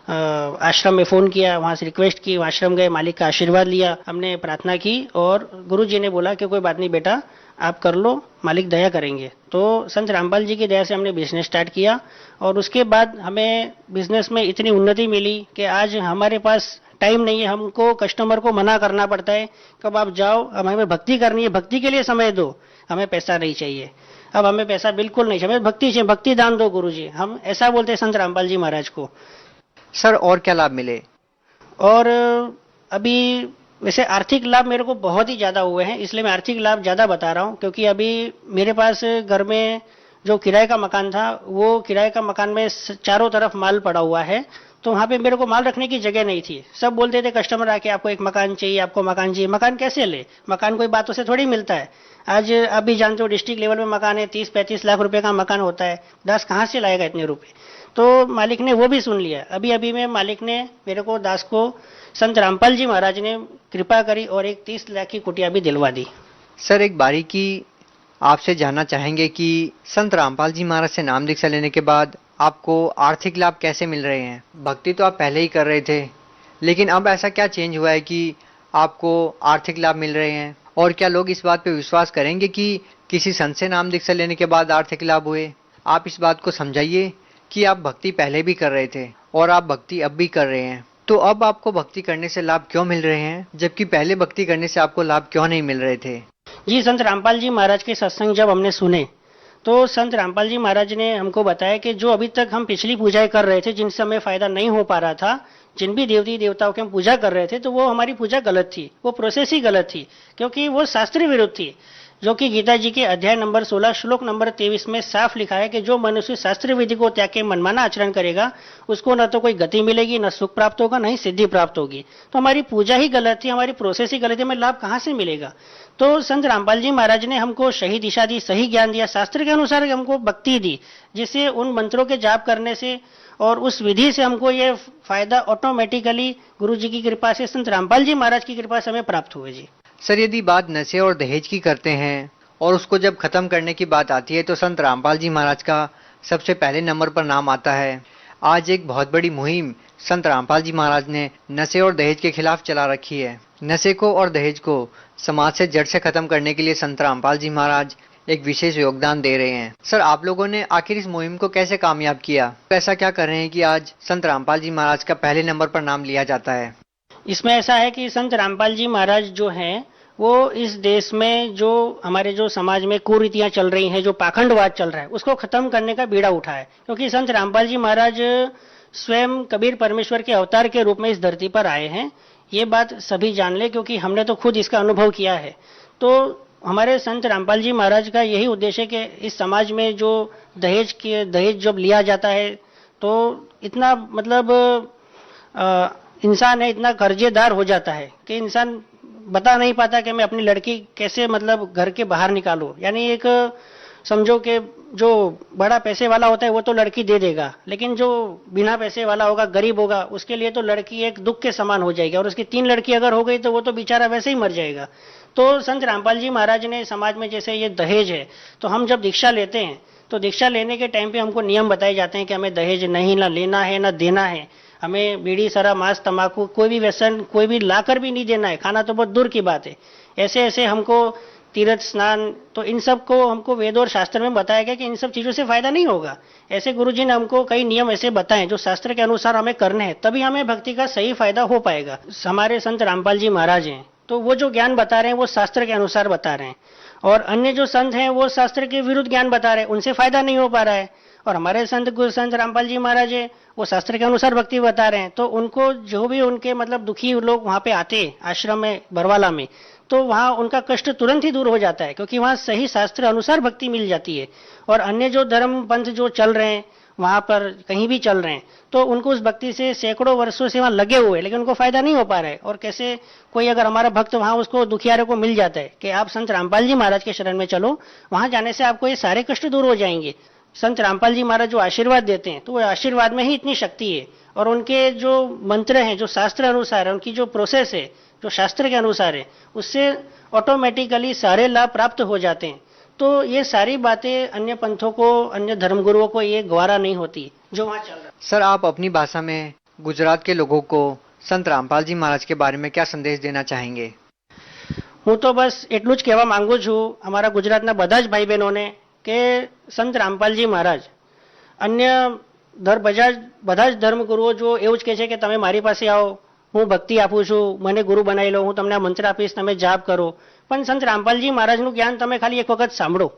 आश्रम में फोन किया, वहां से रिक्वेस्ट की, आश्रम गए, मालिक का आशीर्वाद लिया, हमने प्रार्थना की और गुरु जी ने बोला कि कोई बात नहीं बेटा, आप कर लो, मालिक दया करेंगे। तो संत रामपाल जी की दया से हमने बिजनेस स्टार्ट किया और उसके बाद हमें बिजनेस में इतनी उन्नति मिली कि आज हमारे पास टाइम नहीं है, हमको कस्टमर को मना करना पड़ता है कब आप जाओ, अब हमें भक्ति करनी है, भक्ति के लिए समय दो, हमें पैसा नहीं चाहिए। अब हमें पैसा बिल्कुल नहीं चाहिए, हमें भक्ति चाहिए, भक्ति दान दो गुरुजी, हम ऐसा बोलते हैं संत रामपाल जी महाराज को। सर और क्या लाभ मिले? और अभी वैसे आर्थिक लाभ मेरे को बहुत ही ज्यादा हुए हैं, इसलिए मैं आर्थिक लाभ ज्यादा बता रहा हूँ, क्योंकि अभी मेरे पास घर में जो किराए का मकान था, वो किराए का मकान में चारों तरफ माल पड़ा हुआ है, तो वहां पे मेरे को माल रखने की जगह नहीं थी। सब बोलते थे कस्टमर आके आपको एक मकान चाहिए, आपको मकान चाहिए। मकान कैसे ले, मकान कोई बातों से थोड़ी मिलता है। आज आप भी जानते हो डिस्ट्रिक्ट लेवल में मकान है, 30-35 लाख रुपए का मकान होता है, 10 कहाँ से लाएगा इतने रुपए। तो मालिक ने वो भी सुन लिया। अभी अभी में मालिक ने मेरे को, दास को, संत रामपाल जी महाराज ने कृपा करी और एक 30 लाख की कुटिया भी दिलवा दी। सर एक बारीकी आपसे जानना चाहेंगे कि संत रामपाल जी महाराज से नाम दीक्षा लेने के बाद आपको आर्थिक लाभ कैसे मिल रहे हैं? भक्ति तो आप पहले ही कर रहे थे, लेकिन अब ऐसा क्या चेंज हुआ है कि आपको आर्थिक लाभ मिल रहे हैं? और क्या लोग इस बात पे विश्वास करेंगे कि किसी संत से नाम दीक्षा लेने के बाद आर्थिक लाभ हुए? आप इस बात को समझाइए कि आप भक्ति पहले भी कर रहे थे और आप भक्ति अब भी कर रहे हैं, तो अब आपको भक्ति करने से लाभ क्यों मिल रहे हैं, जबकि पहले भक्ति करने से आपको लाभ क्यों नहीं मिल रहे थे? जी, संत रामपाल जी महाराज के सत्संग जब हमने सुने तो संत रामपाल जी महाराज ने हमको बताया कि जो अभी तक हम पिछली पूजाएं कर रहे थे, जिनसे हमें फायदा नहीं हो पा रहा था, जिन भी देवती देवताओं की हम पूजा कर रहे थे, तो वो हमारी पूजा गलत थी, वो प्रोसेस ही गलत थी, क्योंकि वो शास्त्र विरुद्ध थी। जो कि गीता जी के अध्याय नंबर 16 श्लोक नंबर 23 में साफ लिखा है कि जो मनुष्य शास्त्र विधि को त्याग के मनमाना आचरण करेगा, उसको न तो कोई गति मिलेगी, न सुख प्राप्त होगा, न ही सिद्धि प्राप्त होगी। तो हमारी पूजा ही गलत थी, हमारी प्रोसेस ही गलत है, हमें लाभ कहाँ से मिलेगा? तो संत रामपाल जी महाराज ने हमको सही दिशा दी, सही ज्ञान दिया, शास्त्र के अनुसार हमको भक्ति दी, जिससे उन मंत्रों के जाप करने से और उस विधि से हमको ये फायदा ऑटोमेटिकली गुरु जी की कृपा से, संत रामपाल जी महाराज की कृपा से हमें प्राप्त हुए। जी सर, यदि बात नशे और दहेज की करते हैं और उसको जब खत्म करने की बात आती है, तो संत रामपाल जी महाराज का सबसे पहले नंबर पर नाम आता है। आज एक बहुत बड़ी मुहिम संत रामपाल जी महाराज ने नशे और दहेज के खिलाफ चला रखी है। नशे को और दहेज को समाज से जड़ से खत्म करने के लिए संत रामपाल जी महाराज एक विशेष योगदान दे रहे हैं। सर, आप लोगों ने आखिर इस मुहिम को कैसे कामयाब किया? ऐसा क्या कर रहे हैं कि आज संत रामपाल जी महाराज का पहले नंबर पर नाम लिया जाता है? इसमें ऐसा है कि संत रामपाल जी महाराज जो हैं, वो इस देश में जो हमारे जो समाज में कुरीतियां चल रही हैं, जो पाखंडवाद चल रहा है, उसको खत्म करने का बीड़ा उठाए। क्योंकि संत रामपाल जी महाराज स्वयं कबीर परमेश्वर के अवतार के रूप में इस धरती पर आए हैं, ये बात सभी जान ले, क्योंकि हमने तो खुद इसका अनुभव किया है। तो हमारे संत रामपाल जी महाराज का यही उद्देश्य है कि इस समाज में जो दहेज जब लिया जाता है, तो इतना मतलब इंसान है, इतना कर्जेदार हो जाता है कि इंसान बता नहीं पाता कि मैं अपनी लड़की कैसे मतलब घर के बाहर निकालूं। यानी एक समझो कि जो बड़ा पैसे वाला होता है वो तो लड़की दे देगा, लेकिन जो बिना पैसे वाला होगा, गरीब होगा, उसके लिए तो लड़की एक दुख के समान हो जाएगी, और उसकी 3 लड़की अगर हो गई तो वो तो बेचारा वैसे ही मर जाएगा। तो संत रामपाल जी महाराज ने समाज में, जैसे ये दहेज है, तो हम जब दीक्षा लेते हैं तो दीक्षा लेने के टाइम पे हमको नियम बताए जाते हैं कि हमें दहेज नहीं ना लेना है ना देना है, हमें बीड़ी शराब मांस तंबाकू कोई भी व्यसन कोई भी लाकर भी नहीं देना है, खाना तो बहुत दूर की बात है। ऐसे ऐसे हमको तीर्थ स्नान, तो इन सब को हमको वेद और शास्त्र में बताया गया कि इन सब चीजों से फायदा नहीं होगा। ऐसे गुरुजी ने हमको कई नियम ऐसे बताए जो शास्त्र के अनुसार हमें करने हैं, तभी हमें भक्ति का सही फायदा हो पाएगा। हमारे संत रामपाल जी महाराज हैं, तो वो जो ज्ञान बता रहे हैं वो शास्त्र के अनुसार बता रहे हैं, और अन्य जो संत हैं वो शास्त्र के विरुद्ध ज्ञान बता रहे हैं, उनसे फायदा नहीं हो पा रहा है। और हमारे संत रामपाल जी महाराज है, वो शास्त्र के अनुसार भक्ति बता रहे हैं, तो उनको जो भी उनके मतलब दुखी लोग वहां पे आते आश्रम में बरवाला में, तो वहां उनका कष्ट तुरंत ही दूर हो जाता है, क्योंकि वहां सही शास्त्र अनुसार भक्ति मिल जाती है। और अन्य जो धर्म पंथ जो चल रहे हैं वहां पर कहीं भी चल रहे हैं, तो उनको उस भक्ति से सैकड़ों वर्षों से वहां लगे हुए, लेकिन उनको फायदा नहीं हो पा रहा है। और कैसे कोई अगर हमारा भक्त वहां उसको दुखियारे को मिल जाता है कि आप संत रामपाल जी महाराज के शरण में चलो, वहां जाने से आपको ये सारे कष्ट दूर हो जाएंगे। संत रामपाल जी महाराज जो आशीर्वाद देते हैं, तो वो आशीर्वाद में ही इतनी शक्ति है, और उनके जो मंत्र हैं जो शास्त्र अनुसार है, उनकी जो प्रोसेस है जो शास्त्र के अनुसार है, उससे ऑटोमेटिकली सारे लाभ प्राप्त हो जाते हैं। तो ये सारी बातें अन्य पंथों को, अन्य धर्मगुरुओं को ये गवारा नहीं होती जो वहाँ चल रहा है। सर, आप अपनी भाषा में गुजरात के लोगों को संत रामपाल जी महाराज के बारे में क्या संदेश देना चाहेंगे? હું તો બસ એટલું જ કહેવા માંગુ છું અમારા ગુજરાતના બધા જ ભાઈ બહેનોને કે સંત રામપાલજી મહારાજ અન્ય બધા જ ધર્મગુરુઓ જો એવું જ કહે છે કે તમે મારી પાસે આવો, હું ભક્તિ આપું છું, મને ગુરુ બનાવી લો, હું તમને આ મંત્ર આપીશ, તમે જાપ કરો. પણ સંત રામપાલજી મહારાજનું જ્ઞાન તમે ખાલી એક વખત સાંભળો,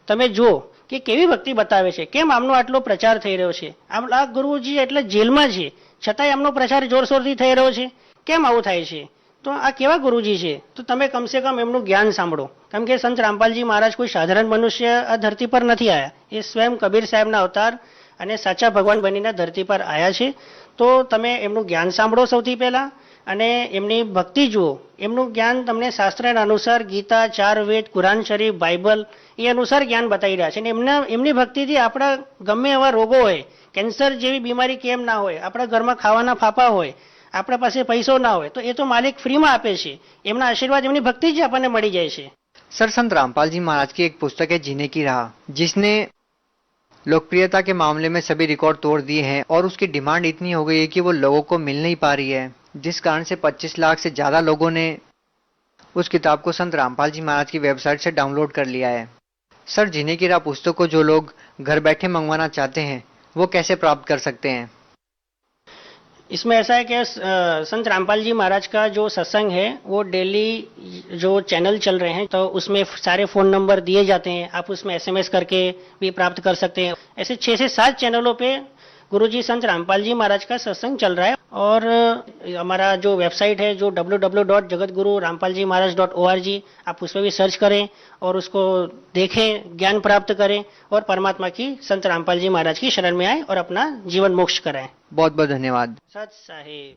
તમે જુઓ કે કેવી ભક્તિ બતાવે છે, કેમ આમનો આટલો પ્રચાર થઈ રહ્યો છે. આ ગુરુજી એટલે જેલમાં છે છતાંય આમનો પ્રચાર જોરશોરથી થઈ રહ્યો છે. કેમ આવું થાય છે? તો આ કેવા ગુરુજી છે? તો તમે કમસે કમ એમનું જ્ઞાન સાંભળો. કેમ કે સંત રામપાલજી મહારાજ કોઈ સાધારણ મનુષ્ય આ ધરતી પર નથી આવ્યા. એ સ્વયં કબીર સાહેબના અવતાર અને સાચા ભગવાન બનીને ધરતી પર આવ્યા છે. તો તમે એમનું જ્ઞાન સાંભળો સૌથી પહેલા, અને એમની ભક્તિ જુઓ. એમનું જ્ઞાન તમને શાસ્ત્રના અનુસાર ગીતા, 4 વેદ, કુરાન શરીફ, બાઇબલ એ અનુસાર જ્ઞાન બતાવી રહ્યા છે. અને એમની ભક્તિથી આપણા ગમે એવા રોગો હોય, કેન્સર જેવી બીમારી કેમ ના હોય, આપણા ઘરમાં ખાવાના ફાફા હોય, આપણા પાસે પૈસો ના હોય, તો એ તો માલિક ફ્રીમાં આપે છે. એમના આશીર્વાદ, એમની ભક્તિ જ આપણને મળી જાય છે. सर, संत रामपाल जी महाराज की एक पुस्तक है जीने की राह, जिसने लोकप्रियता के मामले में सभी रिकॉर्ड तोड़ दिए हैं और उसकी डिमांड इतनी हो गई है कि वो लोगों को मिल नहीं पा रही है, जिस कारण से 25 लाख से ज्यादा लोगों ने उस किताब को संत रामपाल जी महाराज की वेबसाइट से डाउनलोड कर लिया है. सर, जीने की राह पुस्तक को जो लोग घर बैठे मंगवाना चाहते हैं वो कैसे प्राप्त कर सकते हैं? इसमें ऐसा है कि संत रामपाल जी महाराज का जो सत्संग है वो डेली जो चैनल चल रहे हैं, तो उसमें सारे फ़ोन नंबर दिए जाते हैं. आप उसमें SMS करके भी प्राप्त कर सकते हैं. ऐसे 6 से 7 चैनलों पे गुरुजी संत रामपाल जी महाराज का सत्संग चल रहा है. और हमारा जो वेबसाइट है जो www.jagatguru-rampaljimaharaj.org, आप उस पर भी सर्च करें और उसको देखें, ज्ञान प्राप्त करें और परमात्मा की संत रामपाल जी महाराज की शरण में आए और अपना जीवन मोक्ष कराएं. बहुत बहुत धन्यवाद. सत साहिब.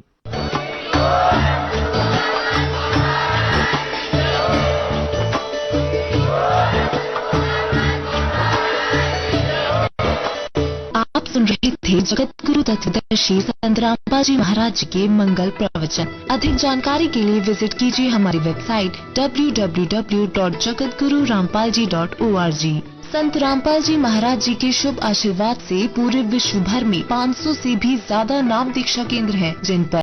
आप सुन रहे थे जगत गुरु तत्वदर्शी संत रामपाल जी महाराज जी के मंगल प्रवचन. अधिक जानकारी के लिए विजिट कीजिए हमारी वेबसाइट www.jagatguru-rampalji.org. संत रामपाल जी महाराज जी के शुभ आशीर्वाद से पूरे विश्व भर में 500 से भी ज्यादा नाम दीक्षा केंद्र हैं, जिन पर